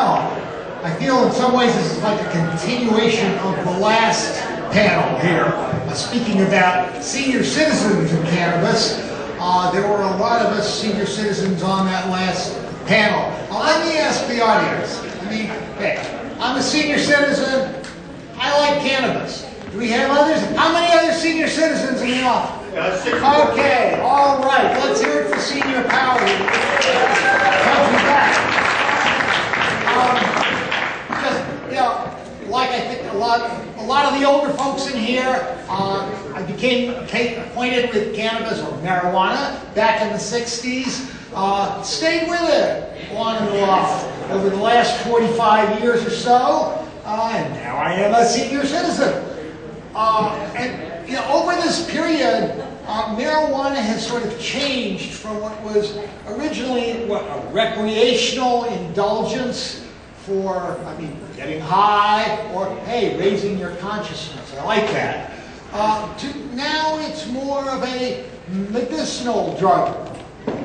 Well, I feel in some ways this is like a continuation of the last panel here. Speaking about senior citizens in cannabis, there were a lot of us senior citizens on that last panel. Let me ask the audience. Hey, I'm a senior citizen. I like cannabis. Do we have others? How many other senior citizens in the office? Okay, all right. Let's hear it for senior power. Country back. Like I think a lot of the older folks in here, I became acquainted with cannabis or marijuana back in the 60s. Stayed with it on and off over the last 45 years or so, and now I am a senior citizen. And over this period, marijuana has sort of changed from what was originally a recreational indulgence for, getting high or, hey, raising your consciousness. I like that. To now it's more of a medicinal drug.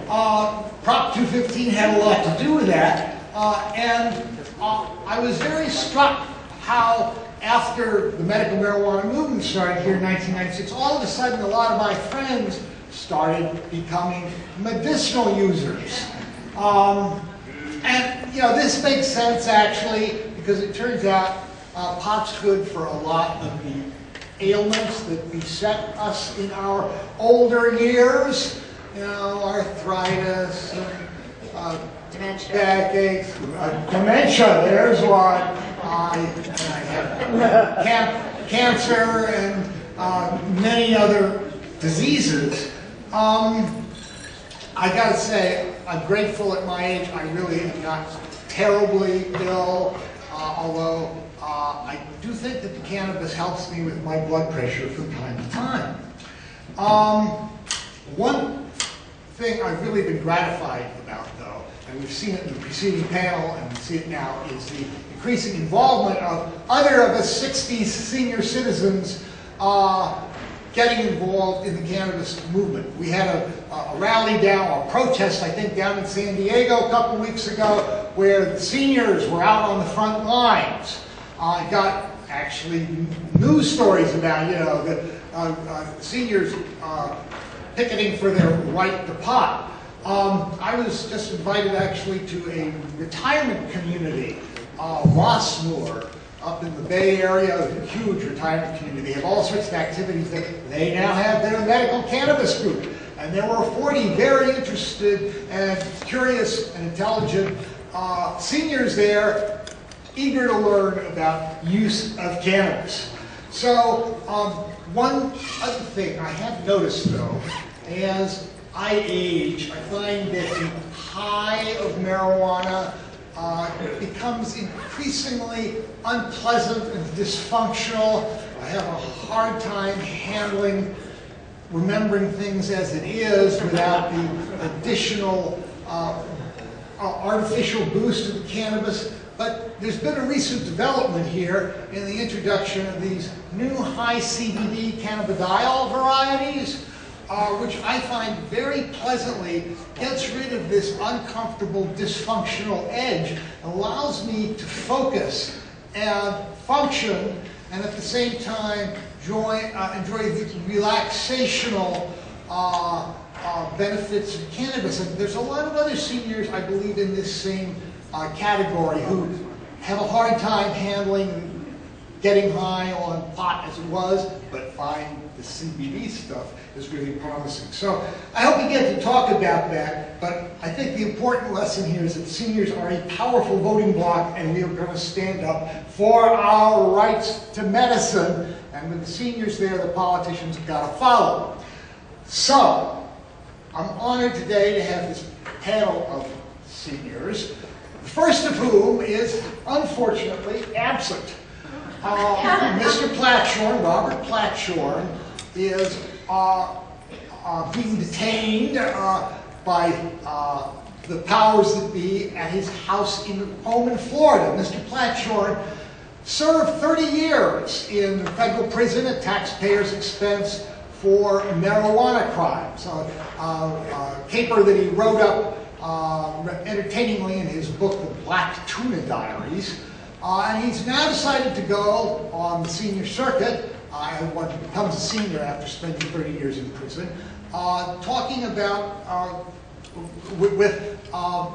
Prop 215 had a lot to do with that. I was very struck how after the medical marijuana movement started here in 1996, all of a sudden a lot of my friends started becoming medicinal users. This makes sense actually, because it turns out pot's good for a lot of the ailments that beset us in our older years. Arthritis, dementia, backaches, dementia. There's one. I have cancer and many other diseases. I gotta say, I'm grateful at my age. I really am not terribly ill, although I do think that the cannabis helps me with my blood pressure from time to time. One thing I've really been gratified about, though, and we've seen it in the preceding panel and we see it now, is the increasing involvement of other of us 60s senior citizens getting involved in the cannabis movement. We had a rally down, a protest, I think, down in San Diego a couple weeks ago, where the seniors were out on the front lines. I got actually news stories about, the seniors picketing for their right to pot. I was just invited actually to a retirement community, Rossmoor, up in the Bay Area, a huge retirement community. They have all sorts of activities. They now have their medical cannabis group. And there were 40 very interested and curious and intelligent seniors there, eager to learn about use of cannabis. So one other thing I have noticed, though, as I age, I find that the high of marijuana becomes increasingly unpleasant and dysfunctional. I have a hard time remembering things as it is without the additional artificial boost of the cannabis. But there's been a recent development here in the introduction of these new high CBD cannabidiol varieties, which I find very pleasantly gets rid of this uncomfortable, dysfunctional edge, allows me to focus and function, and at the same time enjoy the relaxational benefits of cannabis. And there's a lot of other seniors, I believe, in this same category who have a hard time handling getting high on pot as it was, but find the CBD stuff is really promising. So I hope we get to talk about that, but I think the important lesson here is that seniors are a powerful voting bloc, and we are going to stand up for our rights to medicine, and with the seniors there, the politicians have got to follow. So I'm honored today to have this panel of seniors, the first of whom is unfortunately absent. Mr. Platshorn, Robert Platshorn, is being detained by the powers that be at his home in Florida. Mr. Platshorn served 30 years in federal prison at taxpayers' expense for marijuana crimes. A paper that he wrote up entertainingly in his book, The Black Tuna Diaries. And he's now decided to go on the senior circuit, when he becomes a senior after spending 30 years in prison, talking about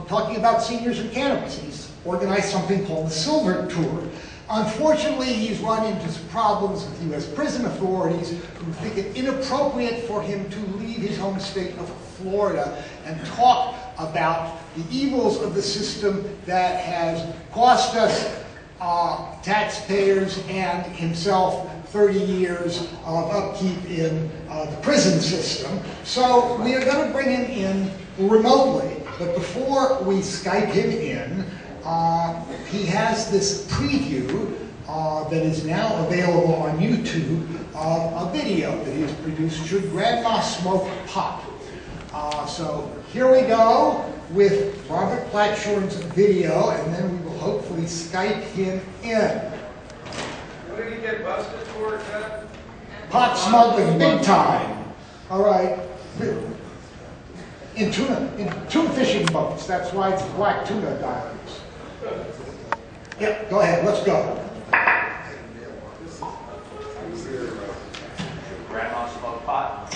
talking about seniors in cannabis. He's organized something called the Silver Tour. Unfortunately, he's run into some problems with U.S. prison authorities who think it inappropriate for him to leave his home state of Florida and talk about the evils of the system that has cost us taxpayers and himself 30 years of upkeep in the prison system. So we are going to bring him in remotely, but before we Skype him in, he has this preview that is now available on YouTube of a video that he has produced, Should Grandma Smoke Pot? So here we go with Robert Platshorn's video, and then we will hopefully Skype him in. What did he get busted for, Ted? Pot smuggling, big time. All right. In tuna fishing boats. That's why it's Black Tuna Diaries. Yep, go ahead, let's go. Grandma smoke pot?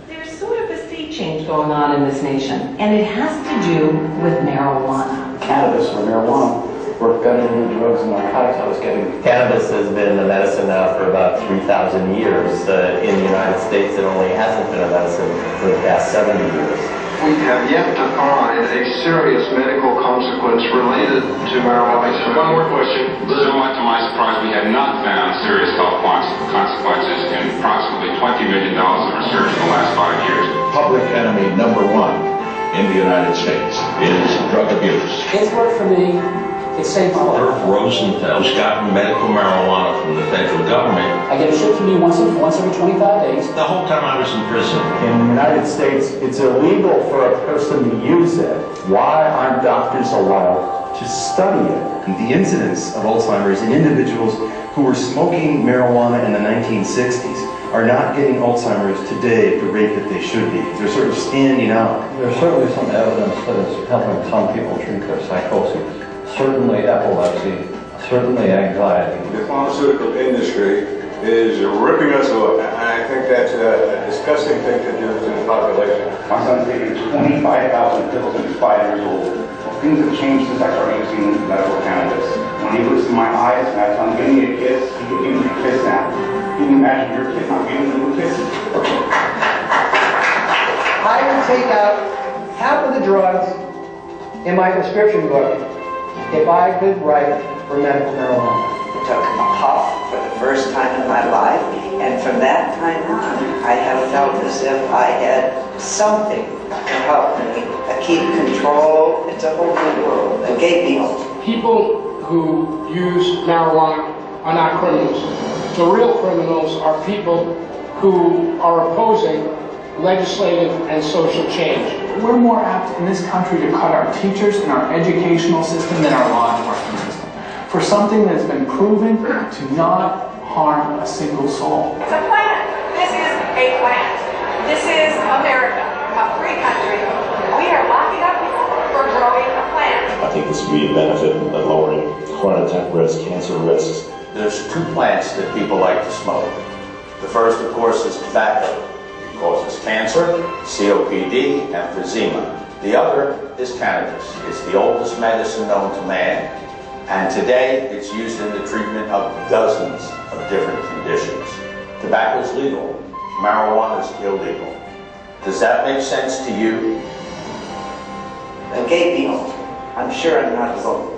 There's sort of a sea change going on in this nation, and it has to do with marijuana. Cannabis or marijuana work better than drugs and narcotics I was getting. Cannabis has been a medicine now for about 3,000 years. In the United States, it only hasn't been a medicine for the past 70 years. We have yet to find a serious medical consequence related to marijuana. One more question. Somewhat to my surprise, we have not found serious health consequences in approximately $20 million of research in the last 5 years. Public enemy number one in the United States is drug abuse. It's worked for me. It saved my life. Irv Rosenthal's gotten medical marijuana from the federal government. I get it shipped to me once every 25 days. The whole time I was in prison. In the United States, it's illegal for a person to use it. Why aren't doctors allowed to study it? The incidence of Alzheimer's in individuals who were smoking marijuana in the 1960s are not getting Alzheimer's today at the rate that they should be. They're sort of standing out. There's certainly some evidence that it's helping some people treat their psychosis. Certainly epilepsy, certainly anxiety. The pharmaceutical industry is ripping us off, and I think that's a disgusting thing to do to the population. My son's taking 25,000 pills and he's 5 years old. Well, things have changed since I started using medical cannabis. When he looks in my eyes and I tell him, give me a kiss, he can give me a kiss now. Can you imagine your kid not giving you a kiss? I would take out half of the drugs in my prescription book if I could write for medical marijuana. I took a puff for the first time in my life, and from that time on, I have felt as if I had something to help me keep control. It's a whole new world, a gay deal. People who use marijuana are not criminals. The real criminals are people who are opposing legislative and social change. We're more apt in this country to cut our teachers and our educational system than our law enforcement system for something that's been proven to not harm a single soul. It's a plant. This is a plant. This is America, a free country. We are locking up people for growing a plant. I think this would be a benefit in lowering heart attack risk, cancer risks. There's two plants that people like to smoke. The first, of course, is tobacco. It causes cancer, COPD, emphysema. The other is cannabis. It's the oldest medicine known to man, and today it's used in the treatment of dozens of different conditions. Tobacco is legal. Marijuana is illegal. Does that make sense to you? A gay deal. I'm sure I'm not alone.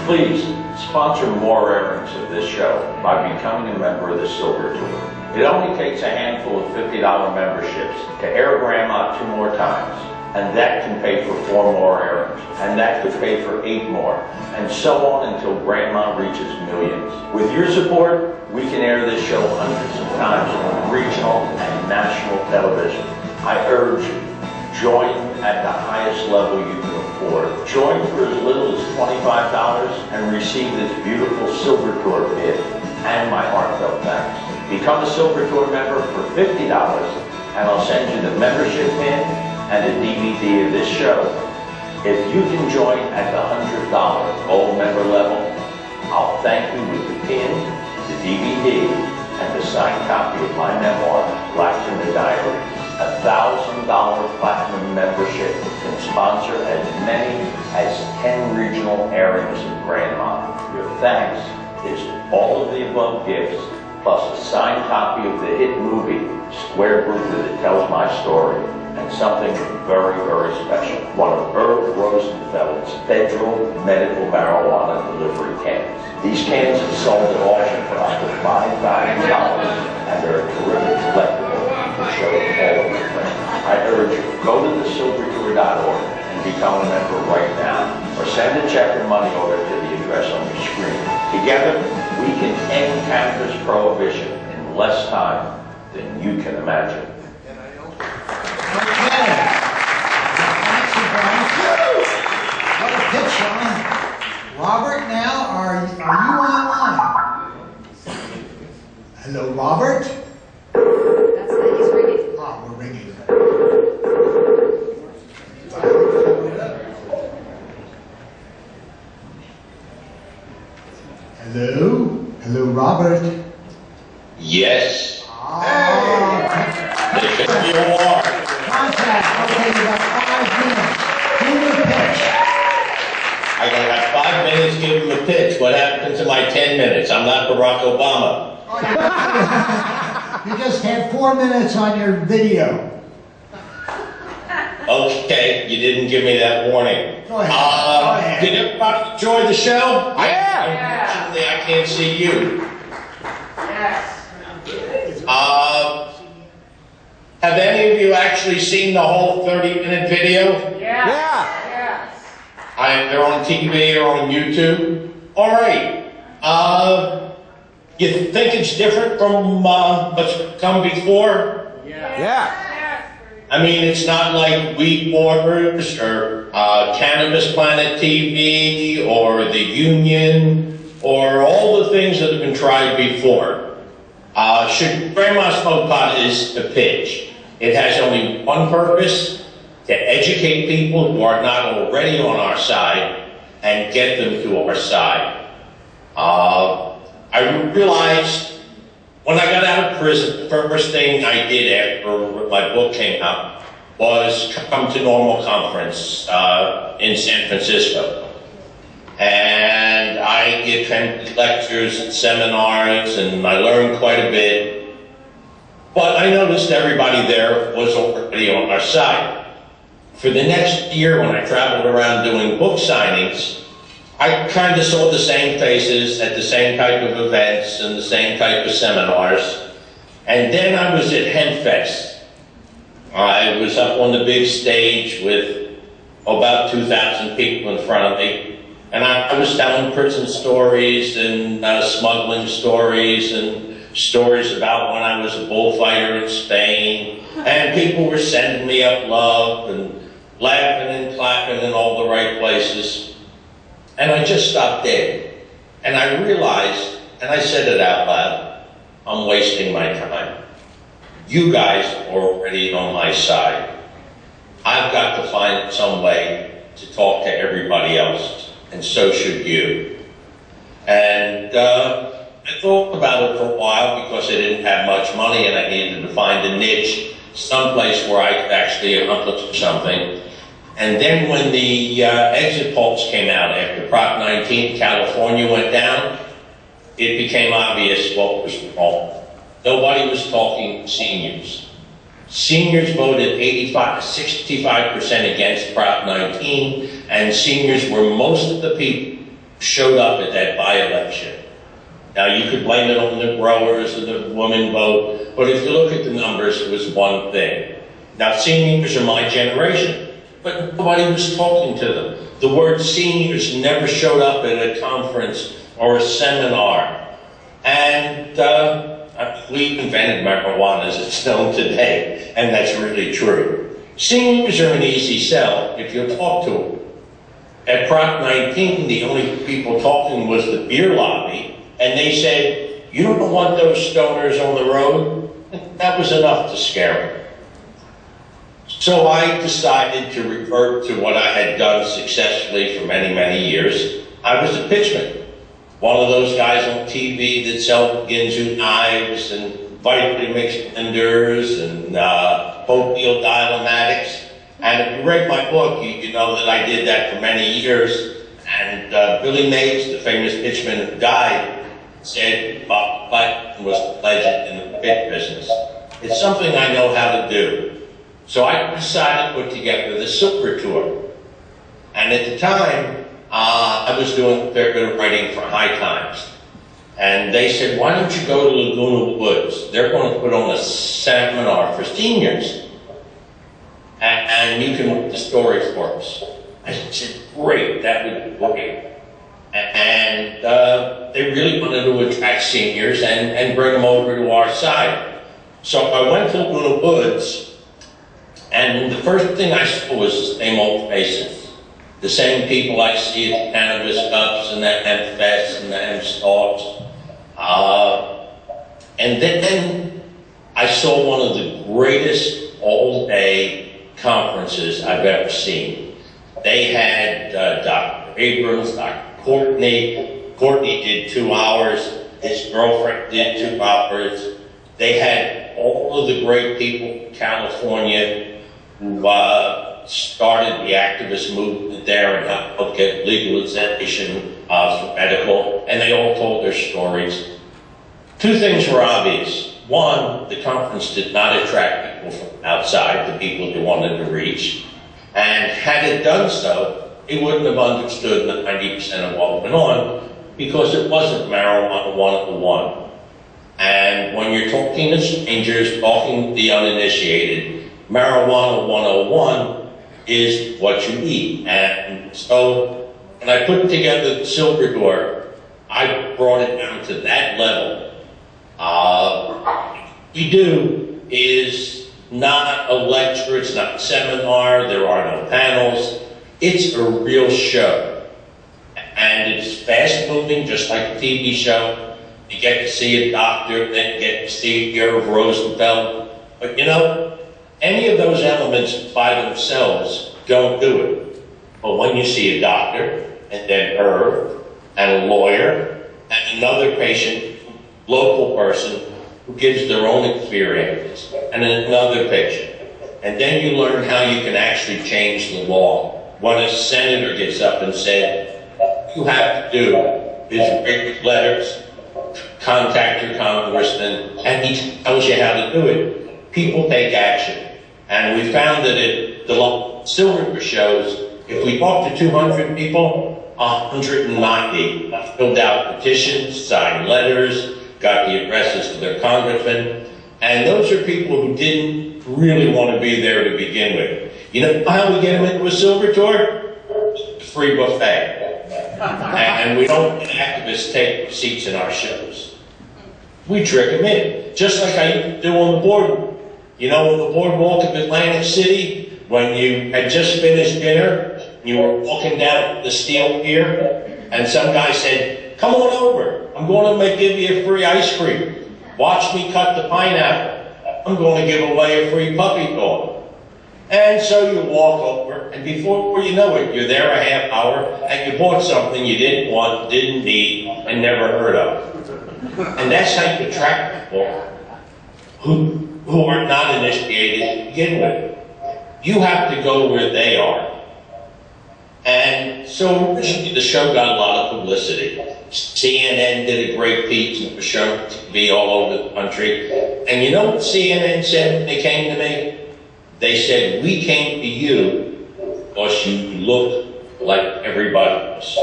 Please sponsor more airings of this show by becoming a member of the Silver Tour. It only takes a handful of $50 memberships to air Grandma 2 more times, and that can pay for 4 more airings, and that could pay for 8 more, and so on until Grandma reaches millions. With your support, we can air this show hundreds of times on regional and national television. I urge you, join at the highest level you can afford. Join for as little as $25 and receive this beautiful Silver Tour pin and my heartfelt thanks. Become a Silver Tour member for $50 and I'll send you the membership pin and a DVD of this show. If you can join at the $100 gold member level, I'll thank you with the pin, the DVD, and the signed copy of my memoir, Platshorn Diary. $1,000 platinum membership can sponsor as many as 10 regional airings of Grand Mal. Your thanks is all of the above gifts, plus a signed copy of the hit movie, Square Grouper, that tells my story, and something very, very special. One of Irv Rosenfeld's federal medical marijuana delivery cans. These cans are sold at auction for up to $5,000, and they're a terrific collectible to show all of your friends. I urge you, go to thesilvertour.org and become a member right now, or send a check or money order to the address on your screen. Together, we can end cannabis prohibition in less time than you can imagine. What a pitch, Sean. Robert, now, are you online? Hello, Robert? He's ringing. Ah, we're ringing. Hello? Hello, Robert? Yes. Ah, There should be a war. contact. Okay, you got 5 minutes. Do your pitch. I gotta have 5 minutes, give him a pitch. What happened to my 10 minutes? I'm not Barack Obama. You just had 4 minutes on your video. Okay, you didn't give me that warning. Go ahead. Go ahead. Did everybody enjoy the show? Yeah. Unfortunately, I can't see you. Yes. Have any of you actually seen the whole 30-minute video? Yeah. They're on TV or on YouTube. All right. You think it's different from what's come before? Yeah. I mean, it's not like Weed Waters or Cannabis Planet TV or The Union or all the things that have been tried before. Grandma Smoke Pot is a pitch. It has only one purpose: to educate people who are not already on our side and get them to our side. I realized when I got out of prison, the first thing I did after my book came out was come to NORML conference in San Francisco. And I give lectures and seminars, and I learned quite a bit. But I noticed everybody there was already on our side. For the next year, when I traveled around doing book signings, I kind of saw the same faces at the same type of events and the same type of seminars. And then I was at HempFest. I was up on the big stage with about 2,000 people in front of me. And I was telling prison stories and smuggling stories and stories about when I was a bullfighter in Spain. And people were sending me up love and laughing and clapping in all the right places. And I just stopped dead. And I realized, and I said it out loud, I'm wasting my time. You guys are already on my side. I've got to find some way to talk to everybody else, and so should you. And I thought about it for a while because I didn't have much money and I needed to find a niche, someplace where I could actually accomplish something. And then when the exit polls came out after Prop 19, California went down, it became obvious what was wrong. Nobody was talking seniors. Seniors voted 65% against Prop 19, and seniors were most of the people who showed up at that by-election. Now, you could blame it on the growers or the women vote, but if you look at the numbers, it was one thing. Now, seniors are my generation, but nobody was talking to them. The word seniors never showed up at a conference or a seminar. And we invented marijuana as it's known today, and that's really true. Seniors are an easy sell if you talk to them. At Prop 19, the only people talking was the beer lobby, and they said, "You don't want those stoners on the road?" That was enough to scare them. So I decided to revert to what I had done successfully for many, many years. I was a pitchman. One of those guys on TV that sell Ginzu knives and vitamin mix blenders and oatmeal dilematics. And if you read my book, you know that I did that for many years. And Billy Mays, the famous pitchman who died, said Bob Platshorn was a legend in the pitch business. It's something I know how to do. So I decided to put together the Silver Tour. And at the time, I was doing a fair bit of writing for High Times. And they said, why don't you go to Laguna Woods? They're going to put on a seminar for seniors. And you can write the stories for us. I said, great, that would be great. And they really wanted to attract seniors and bring them over to our side. So I went to Laguna Woods, and the first thing I saw was the same old faces. The same people I see at the Cannabis Cups and the Hemp Fest and the Hemp Stalks. And then I saw one of the greatest all-day conferences I've ever seen. They had Dr. Abrams, Dr. Courtney. Courtney did 2 hours. His girlfriend did 2 hours. They had all of the great people in California who started the activist movement there and helped get legalization for medical, and they all told their stories. 2 things were obvious. One, the conference did not attract people from outside, the people it wanted to reach. And had it done so, it wouldn't have understood 90% of what went on, because it wasn't marijuana 101. And when you're talking to strangers, talking to the uninitiated, marijuana 101 is what you eat. And so when I put together the Silver Door, I brought it down to that level. What we do is not a lecture, it's not a seminar, there are no panels. It's a real show. And it's fast moving, just like a TV show. You get to see a doctor, then you get to see a year of Roosevelt. But you know, any of those elements by themselves don't do it. But when you see a doctor, and then her, and a lawyer, and another patient, local person, who gives their own experiences, and another patient, and then you learn how you can actually change the law. When a senator gets up and said, what you have to do is write letters, contact your congressman, and he tells you how to do it. People take action. And we found that at the Silver shows, if we talk to 200 people, 190 filled out petitions, signed letters, got the addresses to their congressmen, and those are people who didn't really want to be there to begin with. You know how we get them into a Silver Tour? Free buffet. And we don't let activists take seats in our shows. We trick them in, just like I do on the boardwalk. You know, on the boardwalk of Atlantic City, when you had just finished dinner, you were walking down the steel pier, and some guy said, come on over, I'm going to give you a free ice cream. Watch me cut the pineapple. I'm going to give away a free puppy dog. And so you walk over, and before you know it, you're there a half hour, and you bought something you didn't want, didn't need, and never heard of. And that's how you attract people who are not initiated to begin with. You have to go where they are. And so originally the show got a lot of publicity. CNN did a great piece, and it was shown on TV all over the country. And you know what CNN said when they came to me? They said, we came to you because you look like everybody else.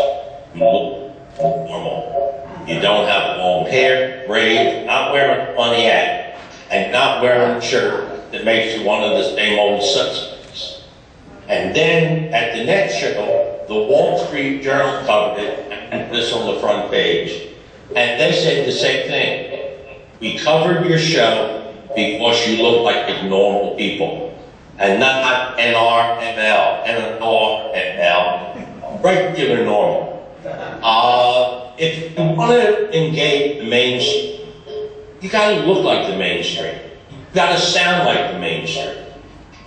You look normal. You don't have long hair, braid, not wearing a funny hat, and not wearing a shirt that makes you one of the same old suspects. And then at the next show, the Wall Street Journal covered it and put this on the front page. And they said the same thing. We covered your show because you look like the normal people. And not NRML, NRML, regular normal. If you want to engage the mainstream, you got to look like the mainstream. You got to sound like the mainstream.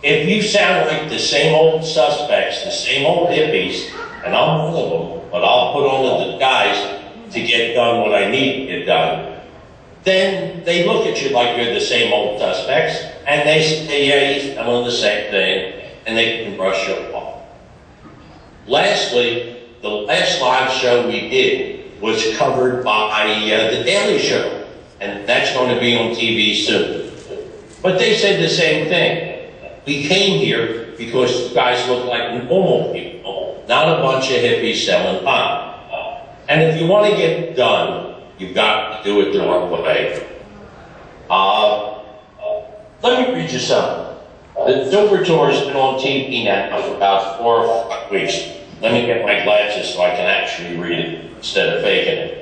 If you sound like the same old suspects, the same old hippies, and I'm one of them, but I'll put on the disguise to get done what I need to get done, then they look at you like you're the same old suspects, and they say, yeah, he's doing the same thing, and they can brush you off. Lastly, the last live show we did was covered by The Daily Show, and that's going to be on TV soon. But they said the same thing. We came here because you guys look like normal people, not a bunch of hippies selling pot. And if you want to get it done, you've got to do it the right way. Let me read you something. The Silver Tour has been on TV now for about 4 or 5 weeks. Let me get my glasses so I can actually read it instead of faking it.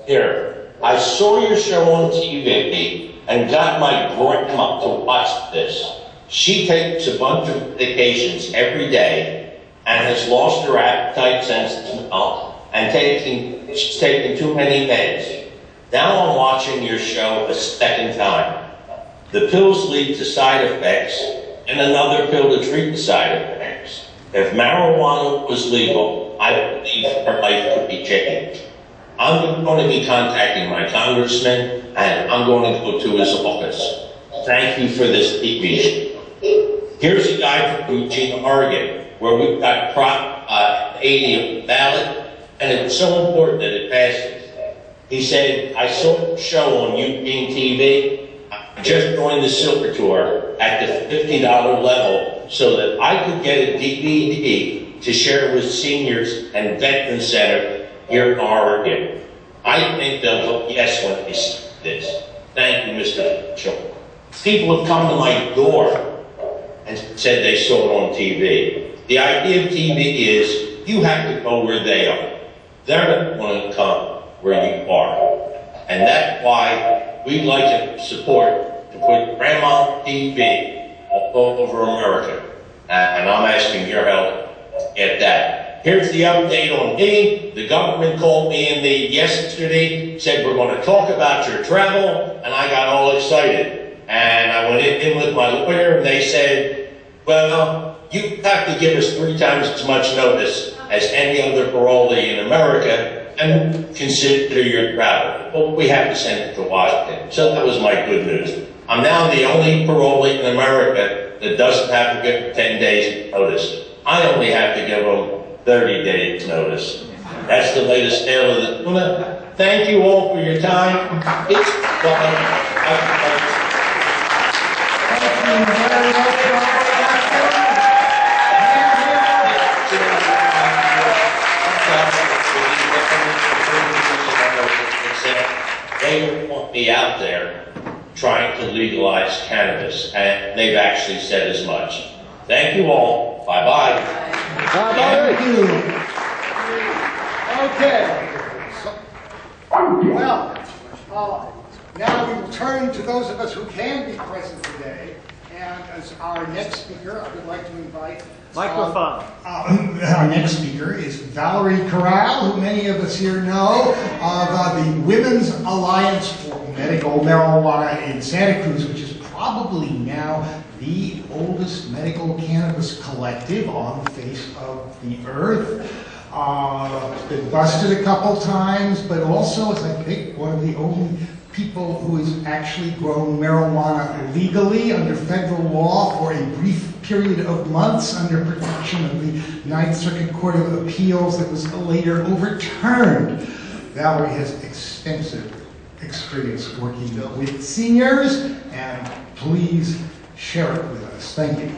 Here. I saw your show on TV and got my grandma to watch this. She takes a bunch of medications every day and has lost her appetite, sense of smell, and she's taking too many meds. Now I'm watching your show a second time. The pills lead to side effects, and another pill to treat the side effects. If marijuana was legal, I believe her life could be changed. I'm going to be contacting my congressman, and I'm going to go to his office. Thank you for this TV show. Here's a guy from Eugene, Oregon, where we've got Prop 80 on the ballot, and it's so important that it passes. He said, I saw a show on Eugene TV. I just joined the Silver Tour at the $50 level so that I could get a DVD to share with seniors and Veterans Center here in Oregon. I think they'll vote yes when they see this. Thank you, Mr. Mitchell. People have come to my door and said they saw it on TV. The idea of TV is you have to go where they are. They're not going to come where you are. And that's why we'd like to support to put Grandma TV all over America. And I'm asking your help to get that. Here's the update on me. The government called me in yesterday, said we're going to talk about your travel, and I got all excited. And I went in with my lawyer, and they said, well, you have to give us 3 times as much notice as any other parolee in America and consider your travel. Well, we have to send it to Washington. So that was my good news. I'm now the only parolee in America that doesn't have to give 10 days notice. I only have to give them 30 days notice. That's the latest tale of the tuna. Thank you all for your time. It's fun. Thank you very much. They want me out there trying to legalize cannabis, and they've actually said as much. Thank you all. Bye-bye. Thank you. Okay. Now we will turn to those of us who can be present today. And as our next speaker, I would like to invite... Microphone. Our next speaker is Val Corral, who many of us here know, of the Women's Alliance for Medical Marijuana in Santa Cruz, which is probably now the oldest medical cannabis collective on the face of the earth. It's been busted a couple times, but also is, I think, one of the only people who has actually grown marijuana legally under federal law for a brief period of months under protection of the Ninth Circuit Court of Appeals that was later overturned. Valerie has extensive experience working with seniors, and please share it with us. Thank you.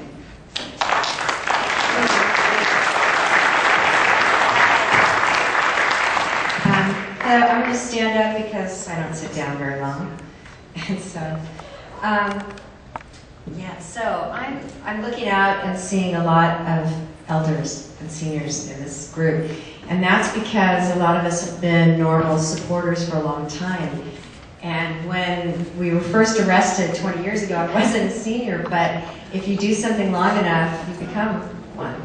I'm going to stand up because I don't sit down very long. And so, yeah, so I'm looking out and seeing a lot of elders and seniors in this group. And that's because a lot of us have been NORML supporters for a long time. And when we were first arrested 20 years ago, I wasn't a senior, but if you do something long enough, you become one.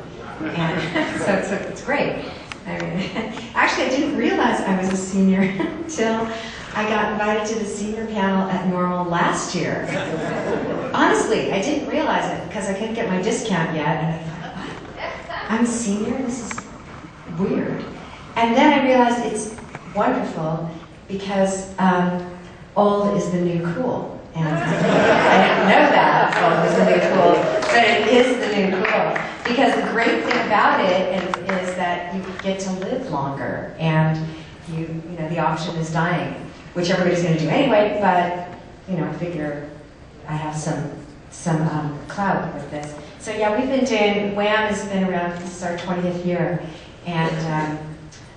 And so it's great. I mean, actually, I didn't realize I was a senior until I got invited to the senior panel at NORML last year. Honestly, I didn't realize it because I couldn't get my discount yet, and I thought, what? I'm a senior? This is weird. And then I realized it's wonderful because old is the new cool. And I didn't know that old was the new cool, but it is the new cool. Because the great thing about it is that you get to live longer, and you know the option is dying, which everybody's going to do anyway. But I figure I have some clout with this. So yeah, we've been doing WAMM has been around. This is our 20th year, and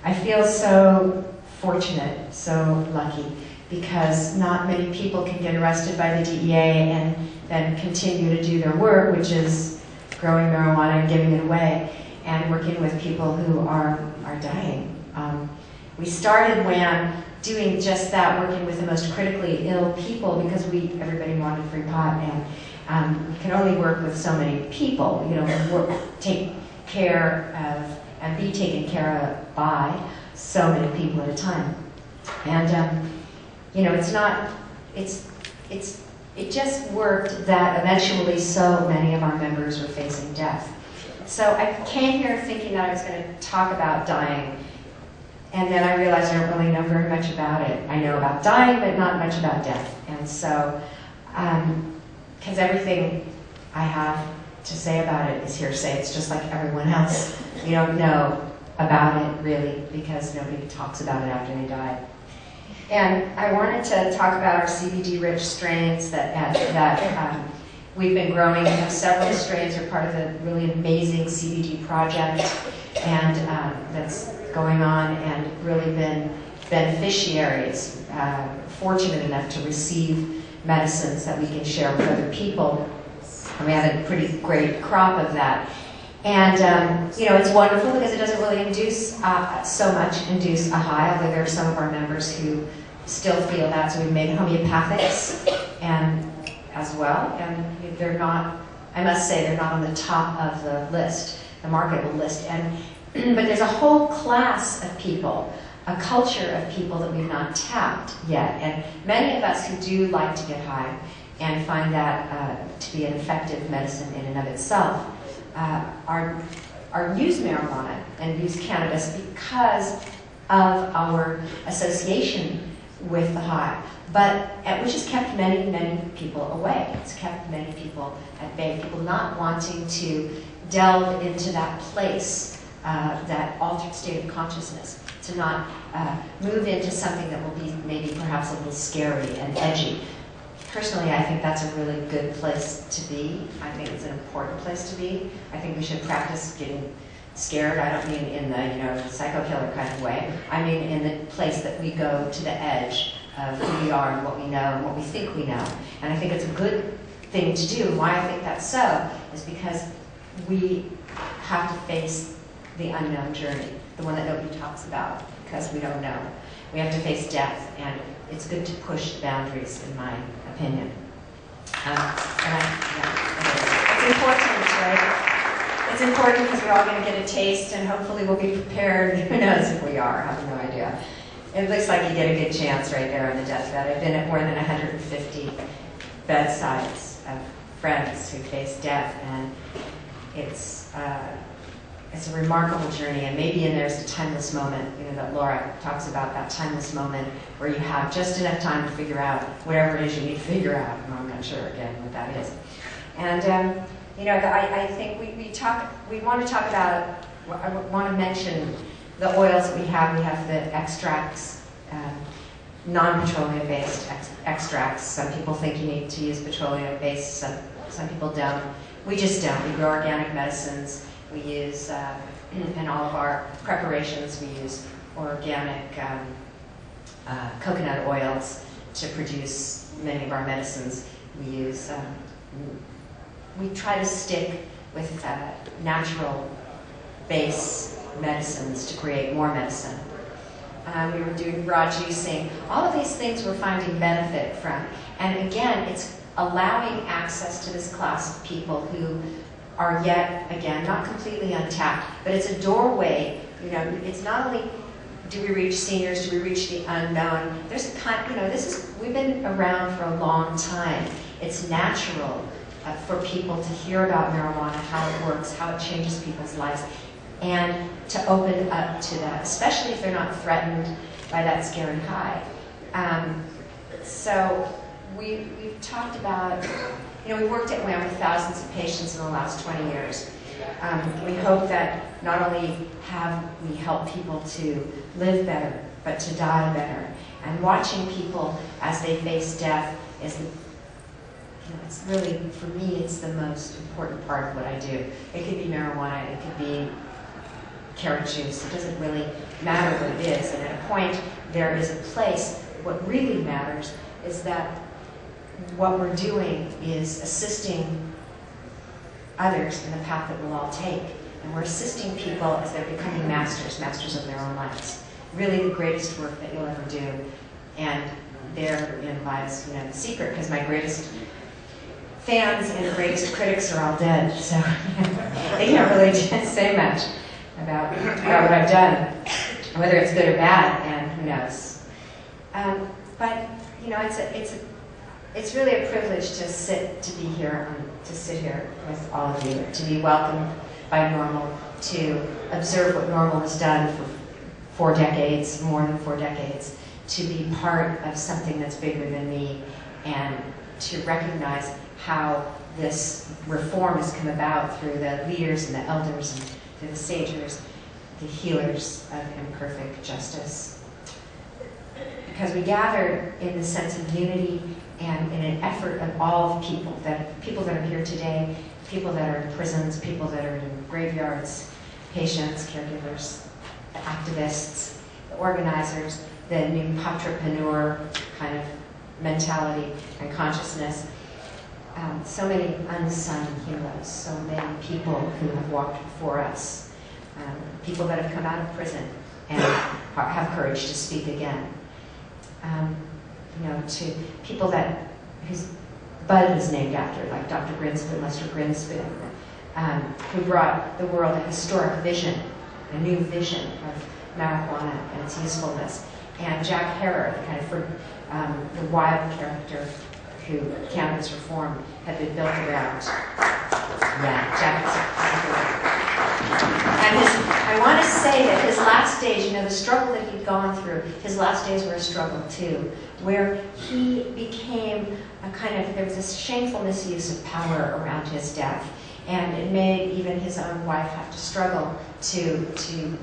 I feel so fortunate, so lucky, because not many people can get arrested by the DEA and then continue to do their work, which is growing marijuana and giving it away, and working with people who are dying. We started WAMM doing just that, working with the most critically ill people, because everybody wanted free pot, and we can only work with so many people. Take care of and be taken care of by so many people at a time. And it just worked that eventually so many of our members were facing death. So I came here thinking that I was going to talk about dying, and then I realized I don't really know very much about it. I know about dying, but not much about death. And so, because everything I have to say about it is hearsay, it's just like everyone else. You don't know about it, really, because nobody talks about it after they die. And I wanted to talk about our CBD-rich strains that we've been growing. We have several strains that are part of the really amazing CBD project, and that's going on, and really been beneficiaries, fortunate enough to receive medicines that we can share with other people. And we have a pretty great crop of that. And it's wonderful because it doesn't really induce induce a high, although there are some of our members who still feel that. So we've made homeopathics and as well, and they're not. I must say they're not on the top of the list, the marketable list. But there's a whole class of people, a culture of people that we've not tapped yet. And many of us who do like to get high and find that to be an effective medicine in and of itself, use marijuana and use cannabis because of our association with the high, which has kept many, many people away. It's kept many people at bay, people not wanting to delve into that place, that altered state of consciousness, to not move into something that will be maybe perhaps a little scary and edgy. Personally, I think that's a really good place to be. I think it's an important place to be. I think we should practice getting scared. I don't mean in the psycho killer kind of way. I mean in the place that we go to the edge of who we are and what we know and what we think we know. And I think it's a good thing to do. And why I think that's so is because we have to face the unknown journey, the one that nobody talks about because we don't know. We have to face death, and it's good to push the boundaries, in my opinion. It's important, right? It's important because we're all going to get a taste, and hopefully we'll be prepared. Who knows if we are? I have no idea. It looks like you get a good chance right there on the deathbed. I've been at more than 150 bedsides of friends who face death, and it's a remarkable journey. And maybe there's a timeless moment, that Laura talks about, that timeless moment where you have just enough time to figure out whatever it is you need to figure out. And I'm not sure again what that is. And I think we want to talk about. I want to mention the oils that we have. We have the extracts, non-petroleum-based extracts. Some people think you need to use petroleum-based. Some people don't. We just don't. We grow organic medicines. We use, in all of our preparations, we use organic coconut oils to produce many of our medicines. We try to stick with natural base medicines to create more medicine. We were doing raw juicing. All of these things we're finding benefit from. And again, it's allowing access to this class of people who are yet, again, not completely untapped, but it's a doorway. It's not only do we reach seniors? Do we reach the unknown? There's a kind, you know, we've been around for a long time. It's natural for people to hear about marijuana, how it works, how it changes people's lives, and to open up to that, especially if they're not threatened by that scary high. So we've talked about, you know, we worked at WAMM with thousands of patients in the last 20 years. We hope that not only have we helped people to live better, but to die better. And watching people as they face death is, it's really, for me, it's the most important part of what I do. It could be marijuana, it could be carrot juice, it doesn't really matter what it is. And at a point, there is a place. What really matters is that what we're doing is assisting others in the path that we'll all take. And we're assisting people as they're becoming masters of their own lives. Really the greatest work that you'll ever do. And therein lies, you know, the secret, because my greatest fans and greatest critics are all dead, so they can't really say much about what I've done, whether it's good or bad, and who knows. But you know, it's really a privilege to be here, to sit here with all of you, to be welcomed by NORML, to observe what NORML has done for 4 decades, more than 4 decades, to be part of something that's bigger than me, and to recognize how this reform has come about through the leaders and the elders and through the sagers, the healers of imperfect justice. Because we gather in the sense of unity and in an effort of all people that are here today, people that are in prisons, people that are in graveyards, patients, caregivers, the activists, the organizers, the new entrepreneur kind of mentality and consciousness. So many unsung heroes, so many people who have walked before us, people that have come out of prison and have courage to speak again. You know, to people whose Bud is named after, like Dr. Grinspoon, Lester Grinspoon, who brought the world a historic vision, a new vision of marijuana and its usefulness. And Jack Herer, the kind of the wild character who cannabis reform had been built around. Yeah, Jack is and I want to say that his last days, you know, the struggle that he'd gone through, his last days were a struggle too, where he became a kind of, there was this shameful misuse of power around his death. And it made even his own wife have to struggle to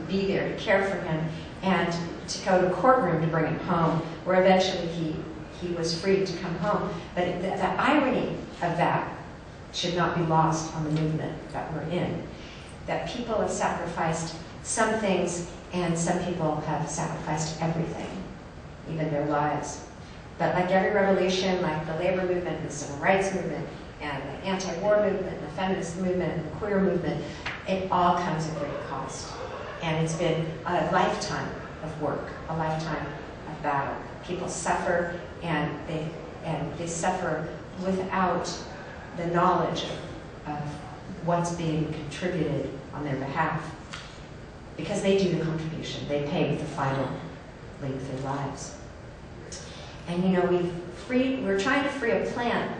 be there, to care for him, and to go to a courtroom to bring him home, where eventually he was free to come home. But the irony of that should not be lost on the movement that we're in. That people have sacrificed some things, and some people have sacrificed everything, even their lives. But like every revolution, like the labor movement, and the civil rights movement, and the anti-war movement, and the feminist movement, and the queer movement, it all comes at great cost. And it's been a lifetime of work, a lifetime of battle. People suffer, and they suffer without the knowledge of what's being contributed on their behalf. Because they do the contribution. They pay with the final link of their lives. And you know, we're trying to free a plant,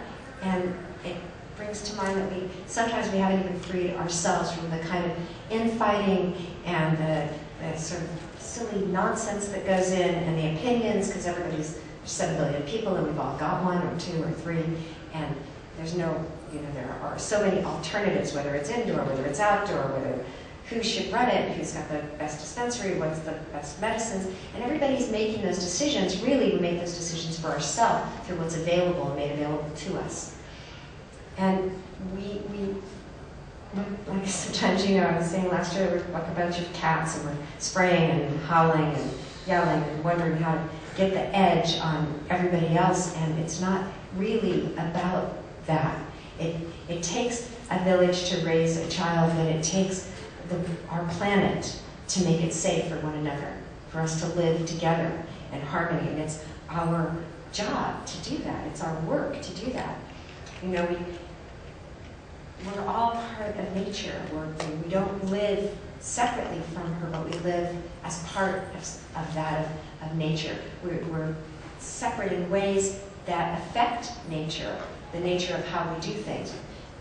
and it brings to mind that sometimes we haven't even freed ourselves from the kind of infighting and the sort of silly nonsense that goes in, and the opinions, because there's 7 billion people, and we've all got 1 or 2 or 3, and there's no, you know, there are so many alternatives, whether it's indoor, whether it's outdoor, whether who should run it, who's got the best dispensary, what's the best medicines, and everybody's making those decisions. Really, we make those decisions for ourselves through what's available and made available to us. And we like sometimes, you know, I was saying last year, we're like a bunch of cats, and we're spraying and howling and yelling and wondering how to get the edge on everybody else, and it's not really about that. It takes a village to raise a child, and it takes our planet to make it safe for one another, for us to live together in harmony, and it's our job to do that. It's our work to do that. You know, we're all part of nature. We don't live separately from her, but we live as as part of that of nature. We're separate in ways that affect nature, the nature of how we do things,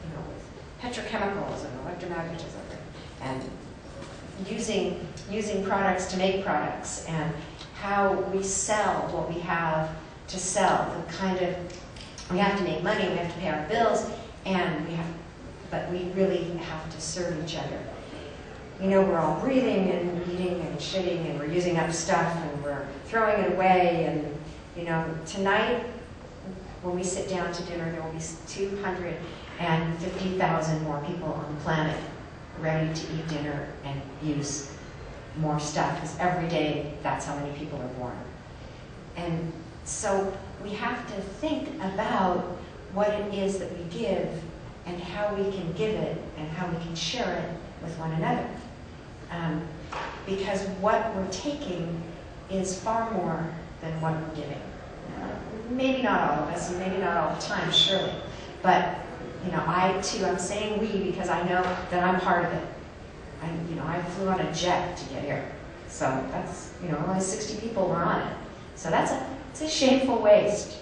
you know, with petrochemicals and electromagnetism, and using products to make products, and how we sell what we have to sell. The kind of, we have to make money, we have to pay our bills, and but we really have to serve each other. You know, we're all breathing and eating and shitting, and we're using up stuff, and we're throwing it away, and you know, tonight, when we sit down to dinner, there will be 250,000 more people on the planet ready to eat dinner and use more stuff, because every day, that's how many people are born. And so we have to think about what it is that we give, and how we can give it, and how we can share it with one another. Because what we're taking is far more than what we're giving. Maybe not all of us, and maybe not all the time, surely. But, you know, I too, I'm saying we because I know that I'm part of it. I flew on a jet to get here. So that's, you know, only 60 people were on it. So it's a shameful waste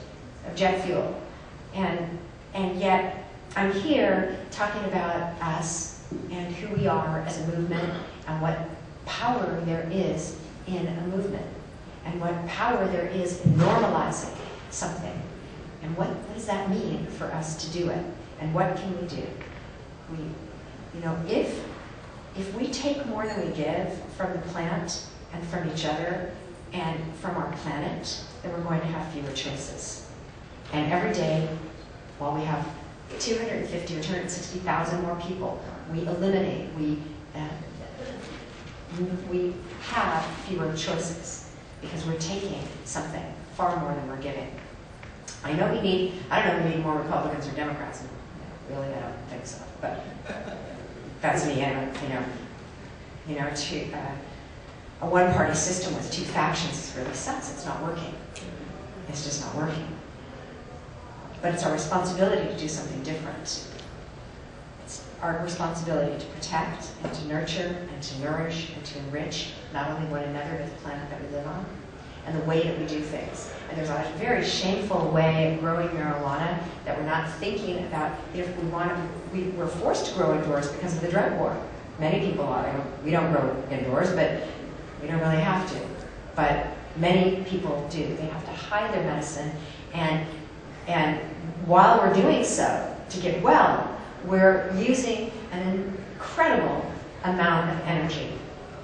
of jet fuel. And yet, I'm here talking about us and who we are as a movement, and what power there is in a movement, and what power there is in normalizing something. And what does that mean for us to do it? And what can we do? You know, if we take more than we give from the plant and from each other and from our planet, then we're going to have fewer choices. And every day, while we have 250 or 260,000 more people, we eliminate, we have fewer choices, because we're taking something far more than we're giving. I know we need, I don't know if we need more Republicans or Democrats. Really, I don't think so. But that's me. I don't, a one-party system with two factions really sucks. It's not working. It's just not working. But it's our responsibility to do something different. It's our responsibility to protect and to nurture and to nourish and to enrich not only one another but the planet that we live on, and the way that we do things. And there's a very shameful way of growing marijuana that we're not thinking about. If we want to, we're forced to grow indoors because of the drug war. Many people are. We don't grow indoors, but we don't really have to. But many people do. They have to hide their medicine, and while we're doing so, to get well, we're using an incredible amount of energy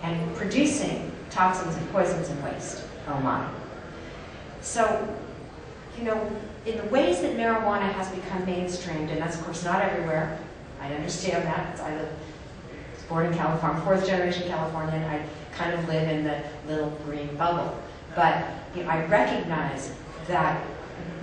and producing toxins and poisons and waste. Oh my. So, you know, in the ways that marijuana has become mainstreamed, and that's of course not everywhere, I understand that. I was born in California, fourth generation Californian. I kind of live in the little green bubble. But you know, I recognize that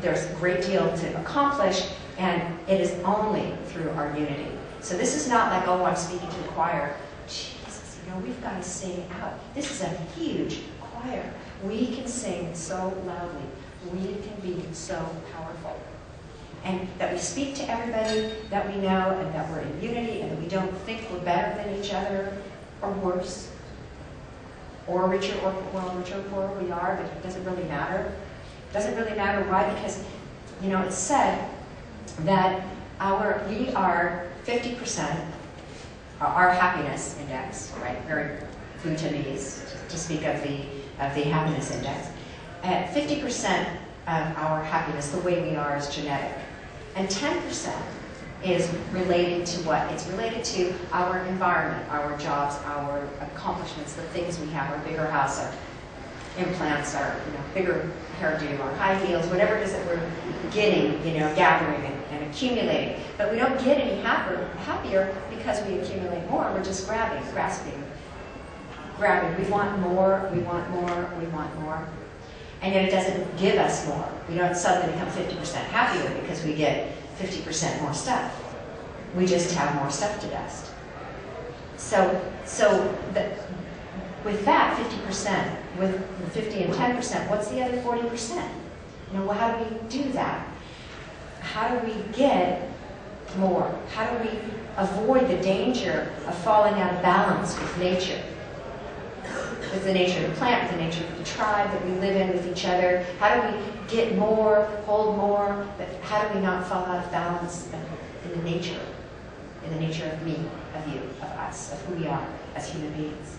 there's a great deal to accomplish, and it is only through our unity. So this is not like, oh, I'm speaking to the choir. Jesus, you know, we've got to sing out. This is a huge choir. We can sing so loudly. We can be so powerful. And that we speak to everybody that we know, and that we're in unity, and that we don't think we're better than each other, or worse, or richer or poorer we are, but it doesn't really matter. It doesn't really matter. Why? Because, you know, it's said that we are 50%, our happiness index, right? Very Bhutanese to speak of the happiness index. 50% of our happiness, the way we are, is genetic. And 10% is related to what? It's related to our environment, our jobs, our accomplishments, the things we have, our bigger house, our implants, our bigger hairdo, our high heels, whatever it is that we're getting, gathering and accumulating. But we don't get any happier because we accumulate more. We're just grasping. We want more, we want more, we want more. And yet it doesn't give us more. We don't suddenly become 50% happier because we get 50% more stuff. We just have more stuff to dust. With that 50%, with the 50 and 10%, what's the other 40%? Well, how do we do that? How do we get more? How do we avoid the danger of falling out of balance with nature? with the nature of the plant, with the nature of the tribe that we live in with each other? How do we get more, hold more, but how do we not fall out of balance in the nature of me, of you, of us, of who we are as human beings?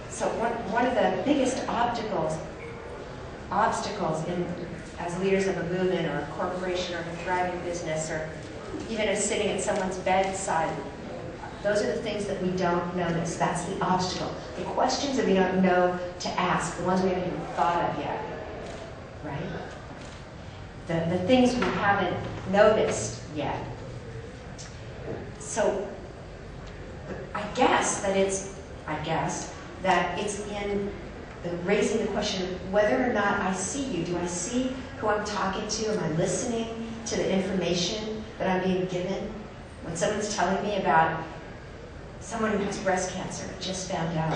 So one of the biggest obstacles as leaders of a movement or a corporation or a thriving business, or even as sitting at someone's bedside, those are the things that we don't notice. That's the obstacle. The questions that we don't know to ask, the ones we haven't even thought of yet, right? The things we haven't noticed yet. So I guess that it's in raising the question whether or not I see you. Do I see who I'm talking to? Am I listening to the information that I'm being given? When someone's telling me about someone who has breast cancer, just found out,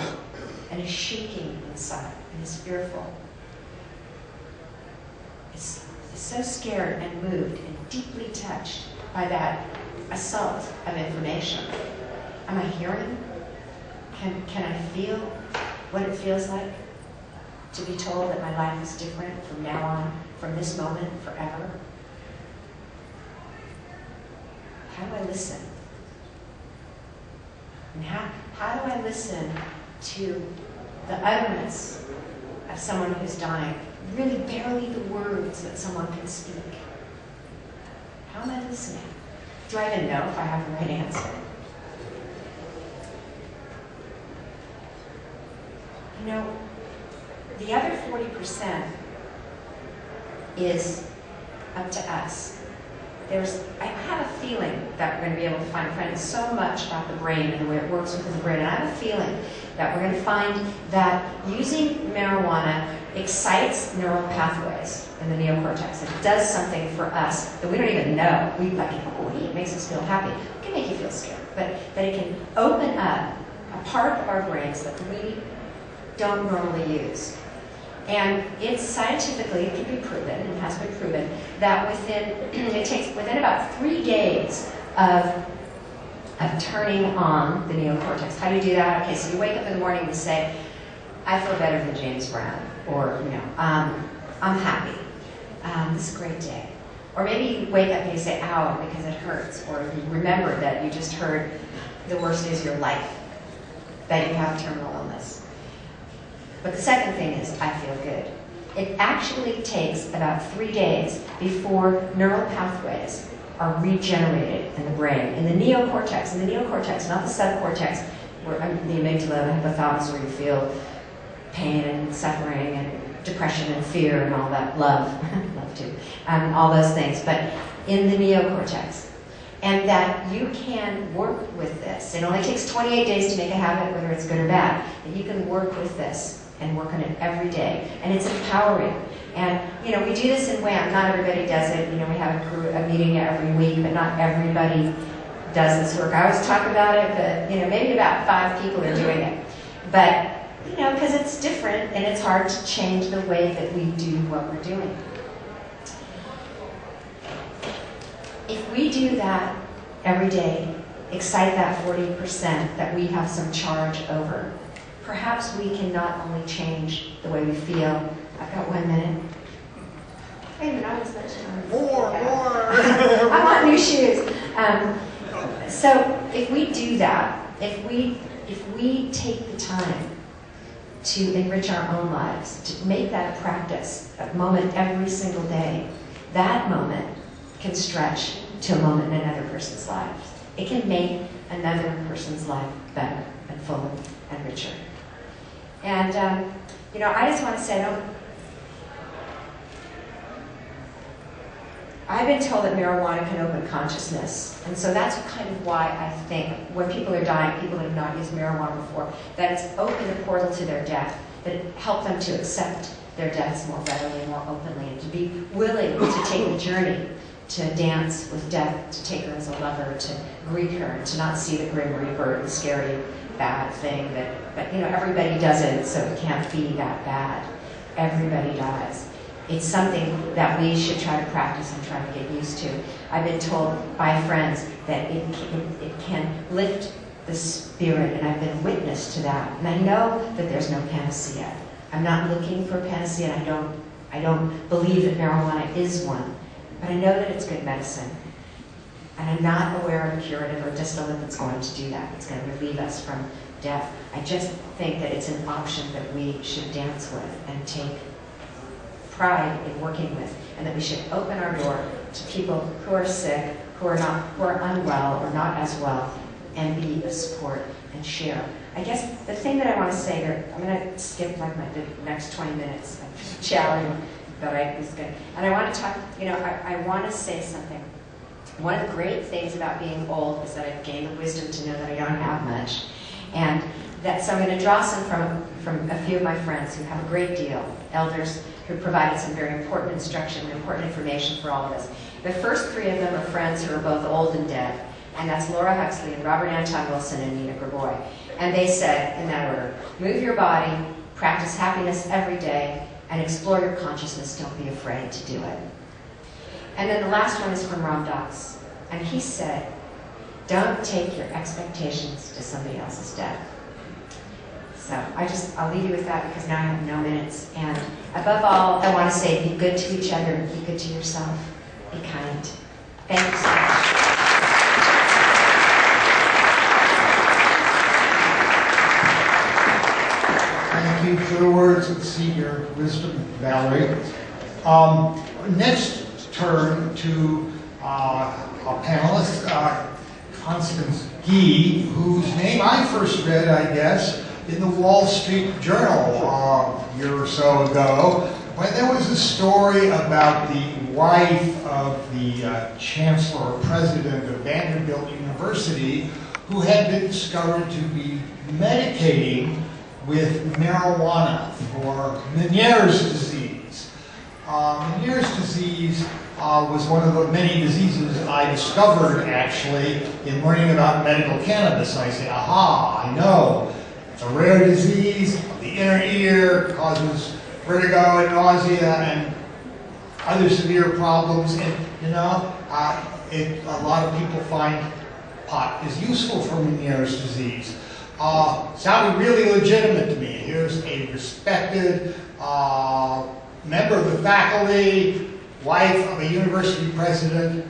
and is shaking inside, and is fearful, is so scared and moved and deeply touched by that assault of information. Am I hearing? Can I feel what it feels like to be told that my life is different from now on, from this moment, forever? How do I listen? And how do I listen to the utterance of someone who's dying? Really barely the words that someone can speak. How am I listening? Do I even know if I have the right answer? You know, the other 40% is up to us. I have a feeling that we're going to be able to find so much about the brain and the way it works within the brain, and I have a feeling that we're going to find that using marijuana excites neural pathways in the neocortex. It does something for us that we don't even know. We like, oh, it makes us feel happy. It can make you feel scared, but it can open up a part of our brains that we don't normally use. And it's scientifically, it can be proven, and has been proven, that within about 3 days of turning on the neocortex. How do you do that? Okay, so you wake up in the morning and you say, I feel better than James Brown, or, I'm happy. This is a great day. Or maybe you wake up and you say, ow, because it hurts, or you remember that you just heard the worst news of your life, that you have terminal illness. But the second thing is, I feel good. It actually takes about 3 days before neural pathways are regenerated in the brain. In the neocortex, not the subcortex, where the amygdala, the hypothalamus, where you feel pain and suffering and depression and fear and all that, love too, all those things, but in the neocortex. And that you can work with this. It only takes 28 days to make a habit, whether it's good or bad. That you can work with this and work on it every day. And it's empowering. And, we do this in WAMM. Not everybody does it. We have a meeting every week, but not everybody does this work. I always talk about it, but, maybe about 5 people are doing it. But, because it's different, and it's hard to change the way that we do what we're doing. If we do that every day, excite that 40% that we have some charge over, perhaps we can not only change the way we feel. I've got 1 minute. Wait a minute, I was mentioning more. I want new shoes. So if we do that, if we take the time to enrich our own lives, to make that a practice, a moment every single day, that moment can stretch to a moment in another person's life. It can make another person's life better and fuller and richer. And, I just want to say, I've been told that marijuana can open consciousness. And so that's kind of why I think when people are dying, people who have not used marijuana before, that it's opened a portal to their death, that it helped them to accept their deaths more readily, more openly, and to be willing to take the journey to dance with death, to take her as a lover, to greet her, and to not see the Grim Reaper, the scary, bad thing but everybody does it, so it can't be that bad. Everybody dies. It's something that we should try to practice and try to get used to. I've been told by friends that it can lift the spirit, and I've been witness to that. And I know that there's no panacea. I'm not looking for a panacea, and I don't believe that marijuana is one. But I know that it's good medicine. And I'm not aware of a curative or distillate that's going to do that. It's going to relieve us from death. I just think that it's an option that we should dance with and take pride in working with, and that we should open our door to people who are sick, who are unwell or not as well, and be a support and share. I guess the thing that I want to say here, I'm going to skip like the next 20 minutes of chatting that I was going to, and I want to talk, I want to say something. One of the great things about being old is that I've gained the wisdom to know that I don't have much. And so I'm going to draw some from a few of my friends who have a great deal, elders who provided some very important instruction and important information for all of us. The first three of them are friends who are both old and dead, and that's Laura Huxley and Robert Anton Wilson and Nina Gravois. And they said, in that order, move your body, practice happiness every day, and explore your consciousness. Don't be afraid to do it. And then the last one is from Ram Dass, and he said, don't take your expectations to somebody else's death. So I'll leave you with that because now I have no minutes. And above all, I want to say, be good to each other, be good to yourself, be kind. Thank you so much. Thank you for the words of senior wisdom, Valerie. Next turn to our panelist, Constance Gee, whose name I first read, I guess, in the Wall Street Journal a year or so ago, when there was a story about the wife of the chancellor or president of Vanderbilt University, who had been discovered to be medicating with marijuana for Meniere's disease. Meniere's disease was one of the many diseases I discovered, actually, in learning about medical cannabis. I say, aha, I know. It's a rare disease of the inner ear, causes vertigo and nausea and other severe problems. And, a lot of people find pot is useful for Meniere's disease. Sounded really legitimate to me. Here's a respected member of the faculty, wife of a university president.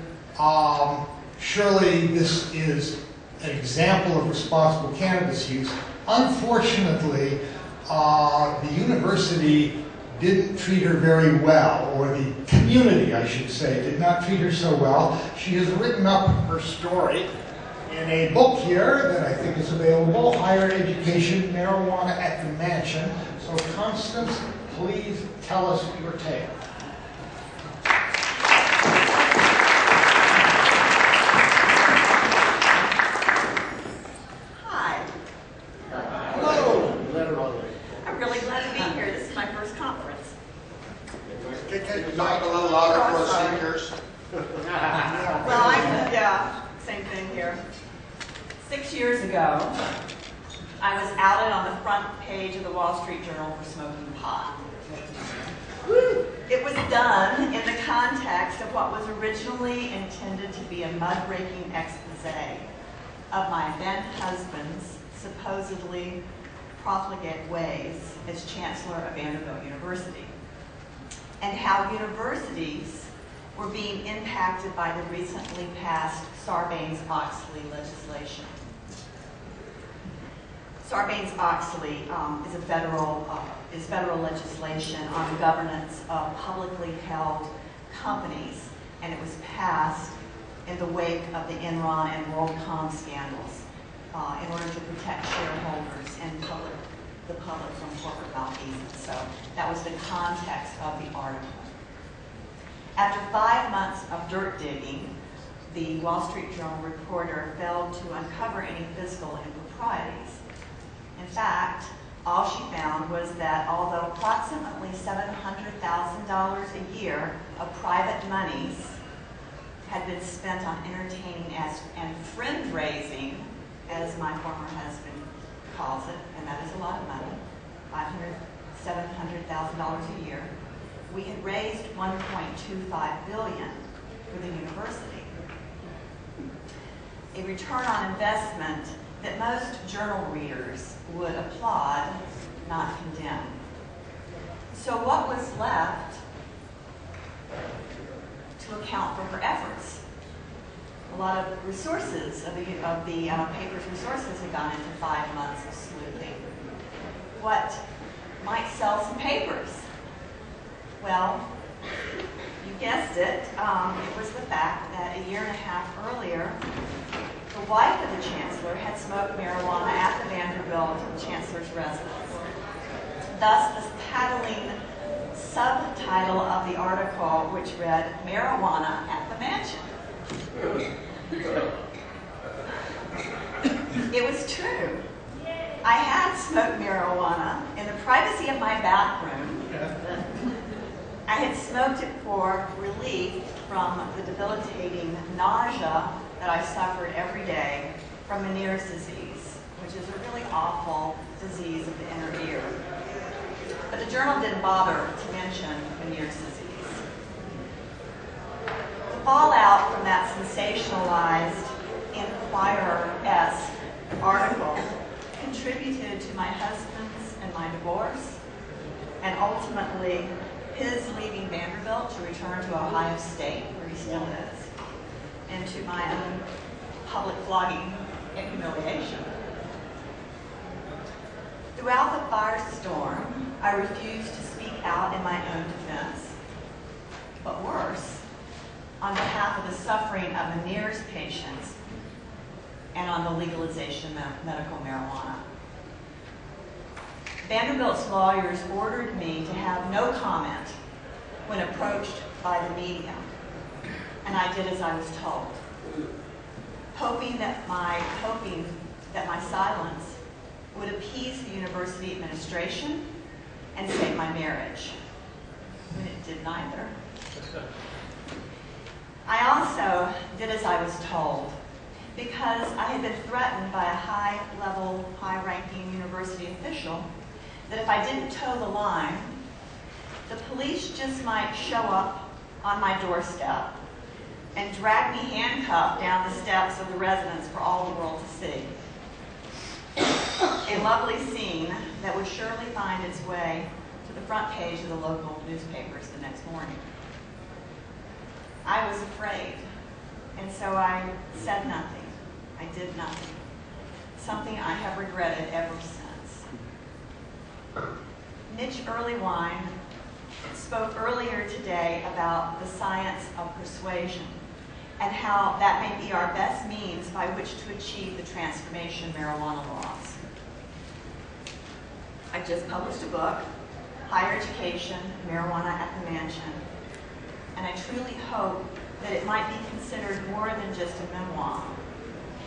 Surely this is an example of responsible cannabis use. Unfortunately, the university didn't treat her very well, or the community, I should say, did not treat her so well. She has written up her story in a book here that I think is available, Higher Education, Marijuana at the Mansion. So Constance, please tell us your tale. Hi. Hello. I'm really glad to be here. This is my first conference. Can you talk a little louder for the seniors? Well, same thing here. 6 years ago, I was outed on the front page of the Wall Street Journal for smoking pot. It was done in the context of what was originally intended to be a mud-raking expose of my then husband's supposedly profligate ways as Chancellor of Vanderbilt University, and how universities were being impacted by the recently passed Sarbanes-Oxley legislation. Sarbanes-Oxley is federal legislation on the governance of publicly held companies, and it was passed in the wake of the Enron and WorldCom scandals in order to protect shareholders and the public from corporate malfeasance. So that was the context of the article. After 5 months of dirt digging, the Wall Street Journal reporter failed to uncover any fiscal improprieties. In fact, all she found was that although approximately $700,000 a year of private monies had been spent on entertaining and friend raising, as my former husband calls it, and that is a lot of money, $700,000 a year, we had raised $1.25 billion for the university. A return on investment that most journal readers would applaud, not condemn. So what was left to account for her efforts? A lot of resources, of the paper's resources had gone into 5 months of sleuthing. What might sell some papers? Well, you guessed it, it was the fact that a year and a half earlier, the wife of the chancellor had smoked marijuana at the Vanderbilt chancellor's residence. Thus, the paddling subtitle of the article, which read, "Marijuana at the Mansion." It was true. I had smoked marijuana in the privacy of my bathroom. I had smoked it for relief from the debilitating nausea that I suffered every day from Meniere's disease, which is a really awful disease of the inner ear. But the journal didn't bother to mention Meniere's disease. The fallout from that sensationalized Inquirer-esque article contributed to my husband's and my divorce, and ultimately his leaving Vanderbilt to return to Ohio State, where he still is, and to my own public flogging and humiliation. Throughout the firestorm, I refused to speak out in my own defense, but worse, on behalf of the suffering of Meniere's patients and on the legalization of medical marijuana. Vanderbilt's lawyers ordered me to have no comment when approached by the media, and I did as I was told, hoping that my silence would appease the university administration and save my marriage. And it did neither. I also did as I was told, because I had been threatened by a high-level, high-ranking university official that if I didn't toe the line, the police just might show up on my doorstep and drag me handcuffed down the steps of the residence for all the world to see. A lovely scene that would surely find its way to the front page of the local newspapers the next morning. I was afraid, and so I said nothing. I did nothing. Something I have regretted ever since. Mitch Earlywine spoke earlier today about the science of persuasion and how that may be our best means by which to achieve the transformation of marijuana laws. I just published a book, Higher Education, Marijuana at the Mansion, and I truly hope that it might be considered more than just a memoir.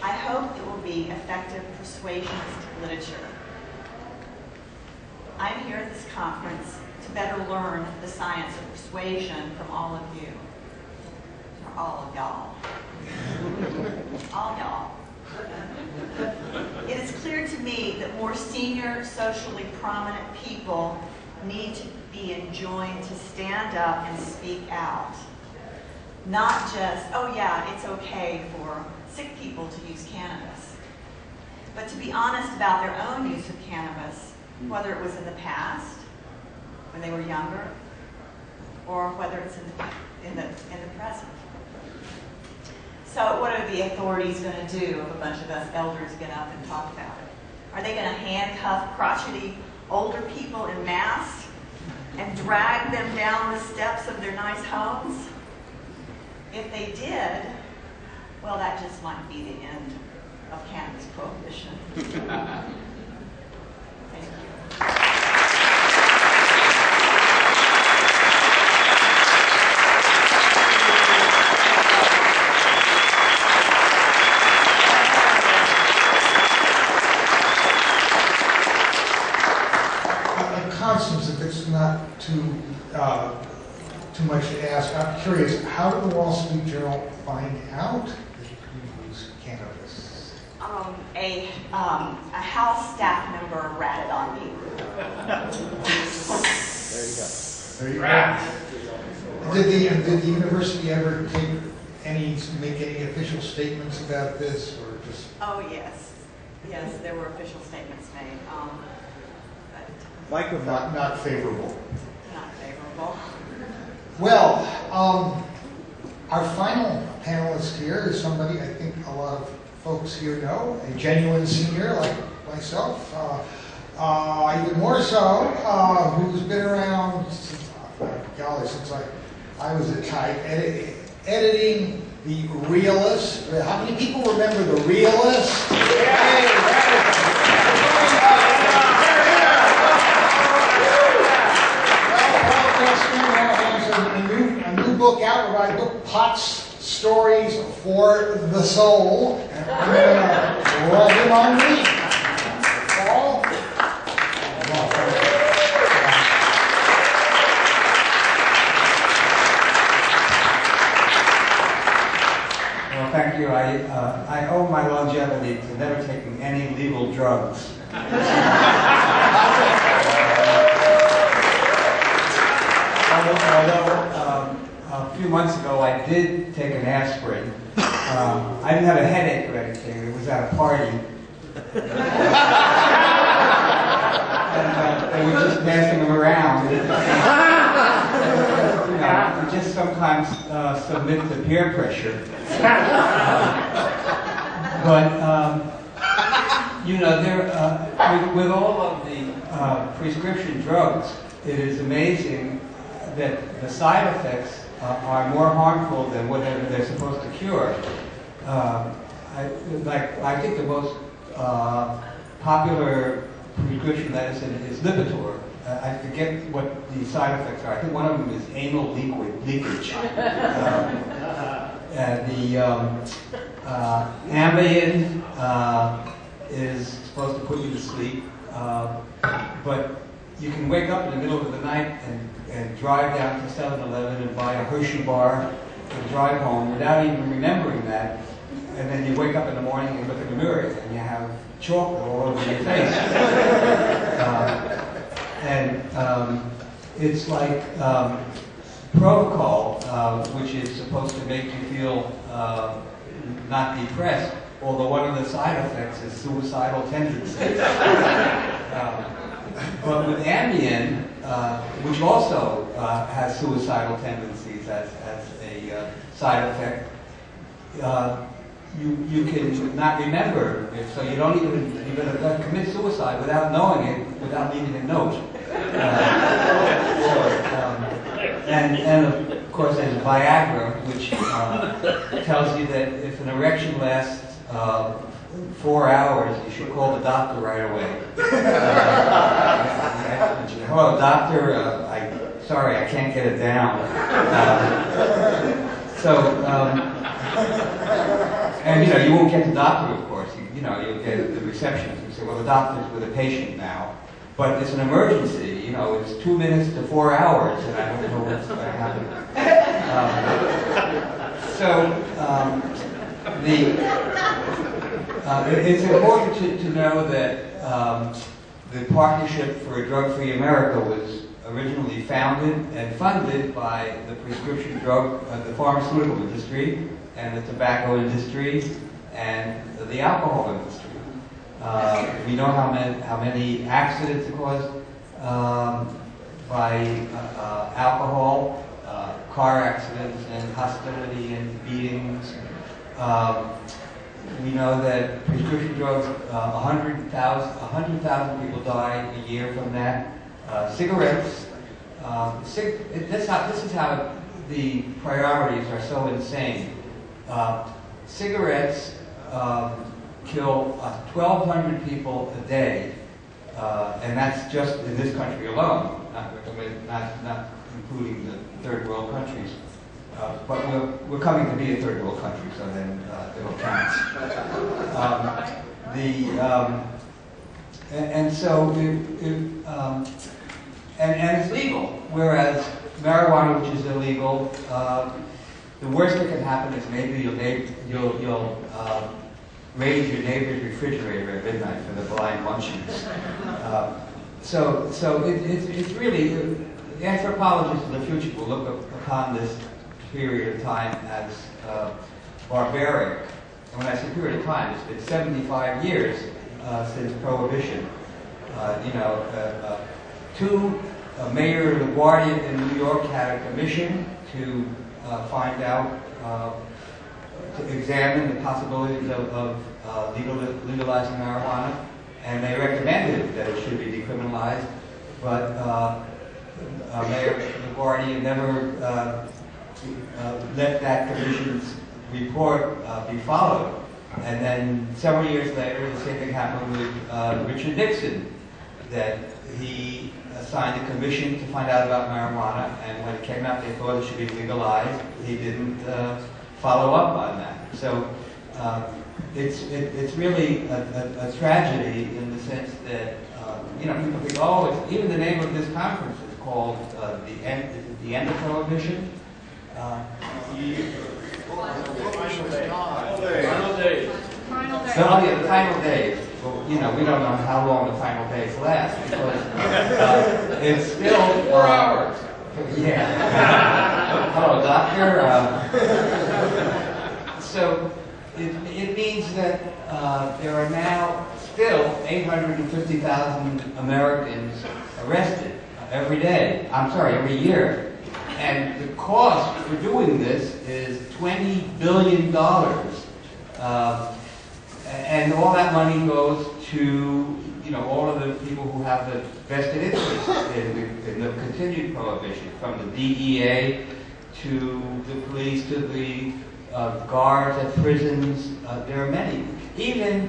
I hope it will be effective persuasionist literature. I'm here at this conference to better learn the science of persuasion from all of you. Or all of y'all. All y'all. It is clear to me that more senior, socially prominent people need to be enjoined to stand up and speak out. Not just, oh yeah, it's okay for sick people to use cannabis, but to be honest about their own use of cannabis, whether it was in the past, when they were younger, or whether it's in the present. So what are the authorities going to do if a bunch of us elders get up and talk about it? Are they going to handcuff crotchety older people in mass and drag them down the steps of their nice homes? If they did, well, that just might be the end of cannabis prohibition. Thank you. Constance, if it's not too much to ask, I'm curious, how did the Wall Street Journal find out that you use cannabis? A House staff member ratted on me. There you go. Did the university ever make any official statements about this, or just? Oh yes, Yes, there were official statements made. Not favorable. Not favorable. Well, our final panelist here is somebody I think a lot of folks here know, a genuine senior like myself, even more so, who's been around, golly, since I was a type, editing The Realist. How many people remember The Realist? A new book out, where I book Potts Stories for the Soul. And I'm going to roll him on me. Paul? Well, thank you. I owe my longevity to never taking any legal drugs. Although a few months ago I did take an aspirin. I didn't have a headache or anything. It was at a party. And they were just passing them around. You just sometimes submit to peer pressure. But with all of the prescription drugs, it is amazing that the side effects are more harmful than whatever they're supposed to cure. I think the most popular prescription medicine is Lipitor. I forget what the side effects are. I think one of them is anal leakage. The Ambien is supposed to put you to sleep, but you can wake up in the middle of the night and drive down to 7-Eleven and buy a Hershey bar and drive home without even remembering that. And then you wake up in the morning and look in the mirror and you have chocolate all over your face. It's like Propofol, which is supposed to make you feel not depressed, although one of the side effects is suicidal tendencies. But with Ambien, which also has suicidal tendencies as a side effect, you can not remember it, so you're going to commit suicide without knowing it, without leaving a note. And of course there's Viagra, which tells you that if an erection lasts 4 hours, you should call the doctor right away. Hello, doctor. Sorry, I can't get it down. And you won't get the doctor, of course. You'll get the receptionist and say, well, the doctor's with a patient now. But it's an emergency. It's 2 minutes to 4 hours, and I don't know what's going to happen. It's important to know that the Partnership for a Drug-Free America was originally founded and funded by the prescription drug, the pharmaceutical industry, and the tobacco industry, and the alcohol industry. We know how many accidents are caused by alcohol, car accidents, and hostility and beatings. We know that prescription drugs, 100,000 people die a year from that. Cigarettes, this is how the priorities are so insane. Cigarettes kill 1,200 people a day, and that's just in this country alone, not including the third world countries. But we're coming to be a third world country, so then it'll count. And it's legal, whereas marijuana, which is illegal, the worst that can happen is maybe you'll raise your neighbor's refrigerator at midnight for the blind munchies. So it's really, the anthropologists of the future will look upon this period of time as barbaric. And when I say period of time, it's been 75 years since Prohibition. Mayor LaGuardia in New York had a commission to find out, to examine the possibilities of legalizing marijuana, and they recommended that it should be decriminalized, but Mayor LaGuardia never let that commission's report be followed. And then several years later, the same thing happened with Richard Nixon, that he assigned a commission to find out about marijuana, and when it came out they thought it should be legalized, he didn't follow up on that. So it's really a tragedy in the sense that people think, oh, even the name of this conference is called the end of Prohibition. Final days. Oh yeah, the final days. Well, we don't know how long the final days last because it's still 4 hours. Yeah. Hello, doctor. So it means that there are now still 850,000 Americans arrested every day. Every year. And the cost for doing this is $20 billion. And all that money goes to, all of the people who have the vested interest in the continued prohibition, from the DEA to the police to the guards at prisons. There are many. Even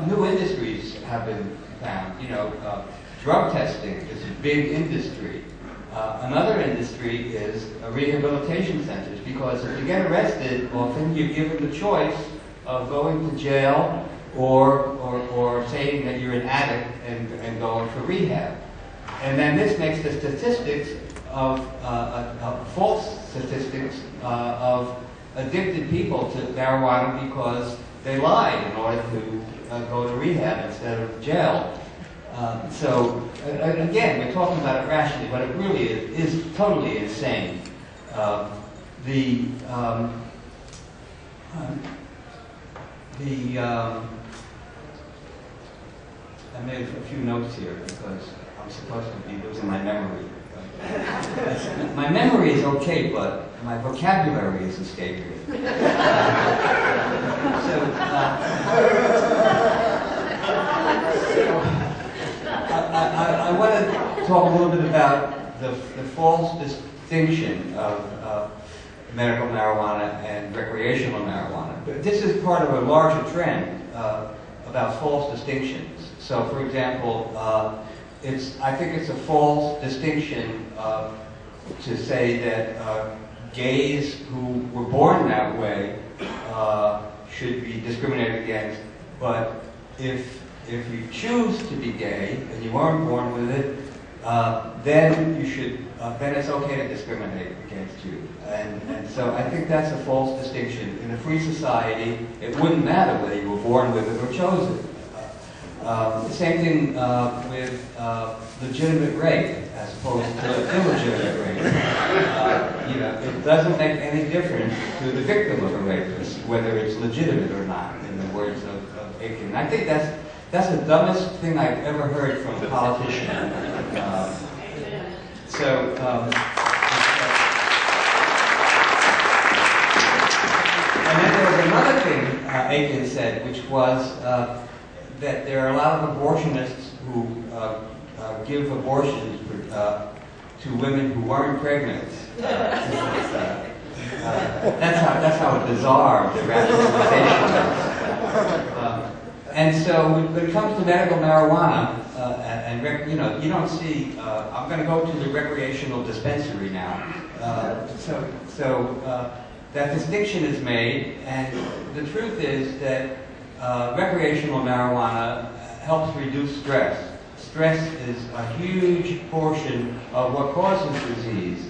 new industries have been found. Drug testing is a big industry. Another industry is rehabilitation centers, because if you get arrested, often you're given the choice of going to jail or saying that you're an addict and going for rehab. And then this makes the statistics of false statistics of addicted people to marijuana because they lied in order to go to rehab instead of jail. So again, we're talking about it rationally, but it really is totally insane. I made a few notes here because I'm supposed to be losing my memory. My memory is okay, but my vocabulary is escaping me. I want to talk a little bit about the false distinction of medical marijuana and recreational marijuana. But this is part of a larger trend about false distinctions. So, for example, I think it's a false distinction to say that gays who were born that way should be discriminated against, but if you choose to be gay and you weren't born with it, then you should. Then it's okay to discriminate against you. And so I think that's a false distinction. In a free society, it wouldn't matter whether you were born with it or chose it. Same thing with legitimate rape as opposed to illegitimate rape. It doesn't make any difference to the victim of a rapist whether it's legitimate or not, in the words of Aiken. And I think that's the dumbest thing I've ever heard from a politician. And then there was another thing Aiken said, which was that there are a lot of abortionists who give abortions to women who weren't pregnant. That's how bizarre the rationalization is. And so when it comes to medical marijuana, you don't see, I'm going to go to the recreational dispensary now. That distinction is made, and the truth is that recreational marijuana helps reduce stress. Stress is a huge portion of what causes disease.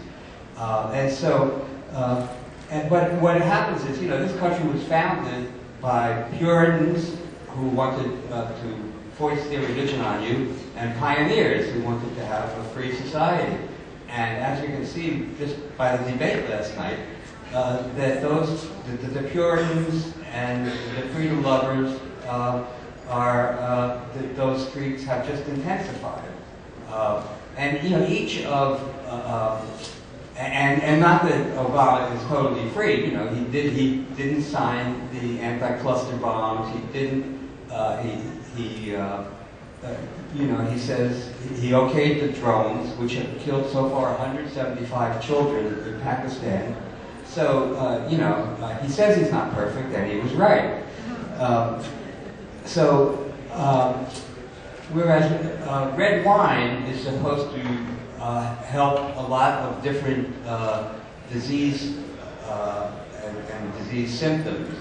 But what happens is, this country was founded by Puritans who wanted to foist their religion on you, and pioneers who wanted to have a free society. And as you can see, just by the debate last night, that the Puritans and the freedom lovers are those streaks have just intensified. And you know, each of and not that Obama is totally free. You know, he didn't sign the anti-cluster bombs. He didn't. You know, he says he okayed the drones, which have killed so far 175 children in Pakistan. So you know, he says he's not perfect, and he was right. Whereas red wine is supposed to help a lot of different disease and disease symptoms,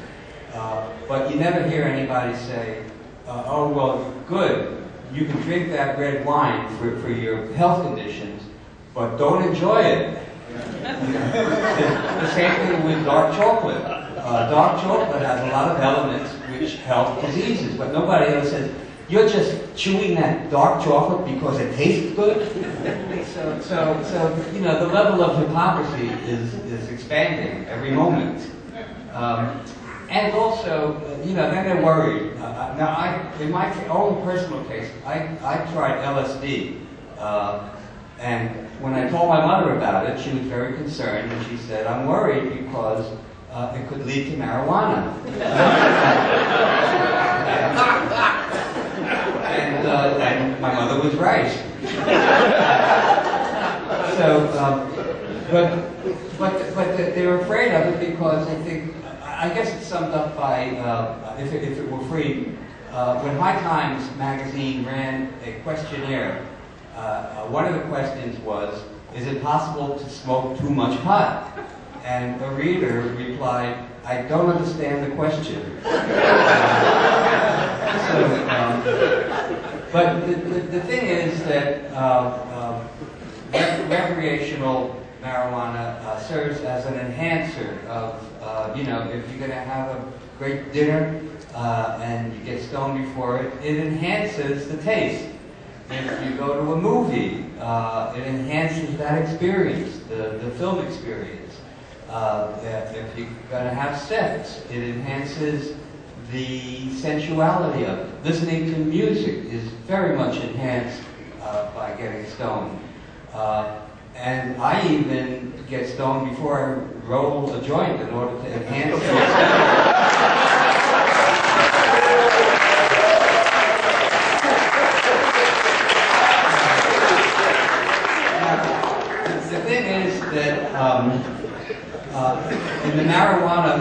but you never hear anybody say, oh, well, good, you can drink that red wine for your health conditions, but don't enjoy it. The same thing with dark chocolate. Dark chocolate has a lot of elements which help diseases, but nobody ever says, you're just chewing that dark chocolate because it tastes good? So you know, the level of hypocrisy is expanding every moment. And also, you know, then they're worried. Now, in my own personal case, I tried LSD. And when I told my mother about it, she was very concerned, and she said, I'm worried because it could lead to marijuana. And my mother was right. But they're afraid of it because they think, I guess it's summed up by, if it were free, when High Times magazine ran a questionnaire, one of the questions was, is it possible to smoke too much pot? And a reader replied, I don't understand the question. But the thing is that recreational marijuana serves as an enhancer of, you know, if you're going to have a great dinner and you get stoned before it, it enhances the taste. If you go to a movie, it enhances that experience, the film experience. If you're going to have sex, it enhances the sensuality of it. Listening to music is very much enhanced by getting stoned. And I even get stoned before I roll a joint in order to enhance the The thing is that in the marijuana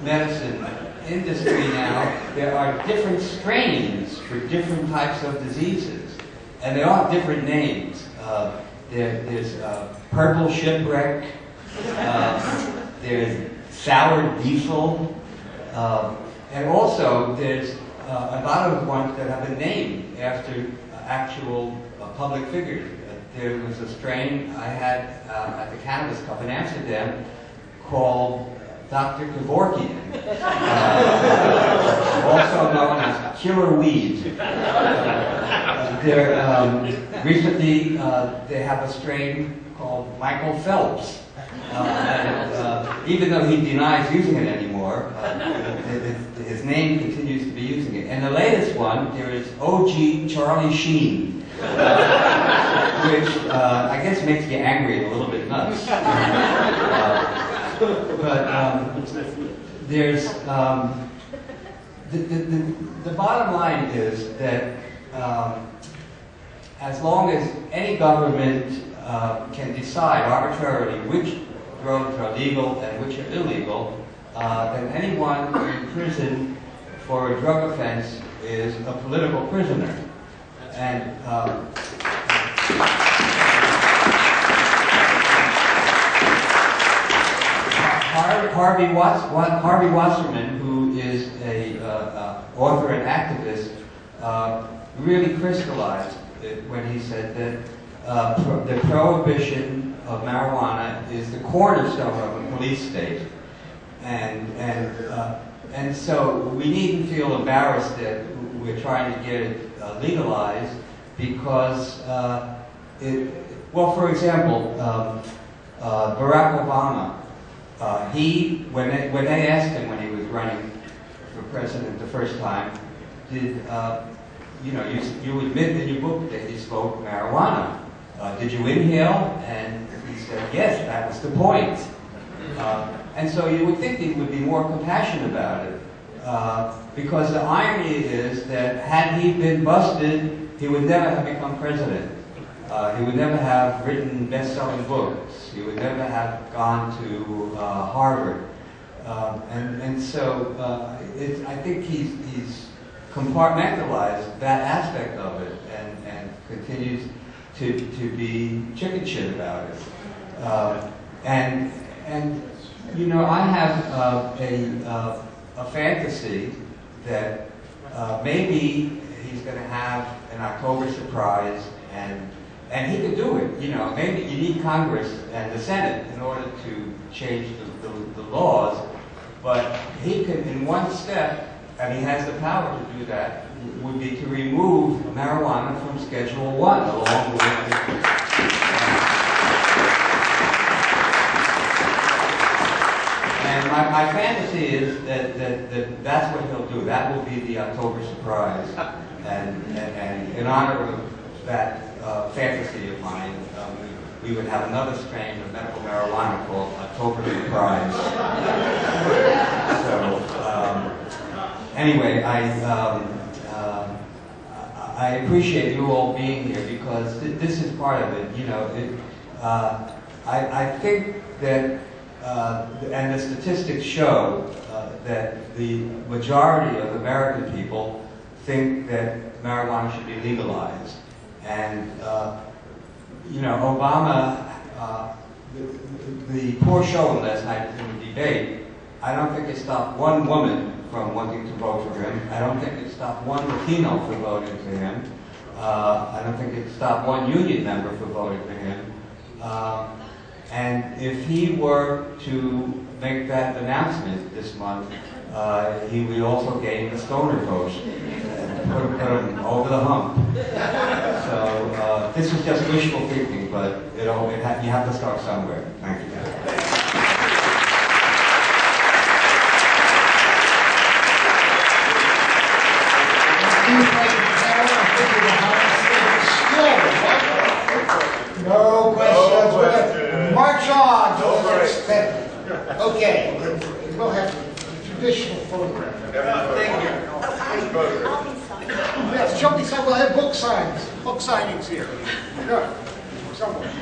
medicine industry now, there are different strains for different types of diseases, and they all have different names. There's purple shipwreck, there's sour diesel, and also there's a lot of ones that have been named after actual public figures. There was a strain I had at the Cannabis Cup in Amsterdam called Dr. Kevorkian, also known as killer weed. Recently, they have a strain called Michael Phelps. Even though he denies using it anymore, his name continues to be using it. And the latest one, there is OG Charlie Sheen, which I guess makes you angry and a little bit nuts. But there's the bottom line is that as long as any government can decide arbitrarily which drugs are legal and which are illegal, then anyone in prison for a drug offense is a political prisoner. And Harvey Wasserman, who is a author and activist, really crystallized it when he said that the prohibition of marijuana is the cornerstone of a police state, and so we needn't feel embarrassed that we're trying to get it legalized because well, for example, Barack Obama. When they asked him when he was running for president the first time, did you admit in your book that you smoked marijuana? Did you inhale? And he said, yes, that was the point. And so you would think he would be more compassionate about it. Because the irony is that had he been busted, he would never have become president. He would never have written best-selling books. He would never have gone to Harvard. And so I think he's compartmentalized that aspect of it and continues to be chicken shit about it. And I have a fantasy that maybe he's going to have an October surprise, and he could do it. Maybe you need Congress and the Senate in order to change the laws, but he could, in one step, and he has the power to do that, would be to remove marijuana from Schedule 1 along with And my fantasy is that that's what he'll do. That will be the October surprise. And in honor of that fantasy of mine, we would have another strain of medical marijuana called October surprise. Anyway, I appreciate you all being here because this is part of it. I think that, and the statistics show that the majority of American people think that marijuana should be legalized. And, Obama, the poor showing last night in the debate, I don't think it stopped one woman from wanting to vote for him. I don't think it stopped one Latino from voting for him. I don't think it stopped one union member from voting for him. And if he were to make that announcement this month, he would also gain the stoner vote and put him over the hump. So this is just wishful thinking, but you have to start somewhere. Thank you. No questions. March on to the next thing. Okay, we'll have a traditional photograph. Thank you. Yes, show me some. We'll have book signs. Book signings here. Yeah, somewhere.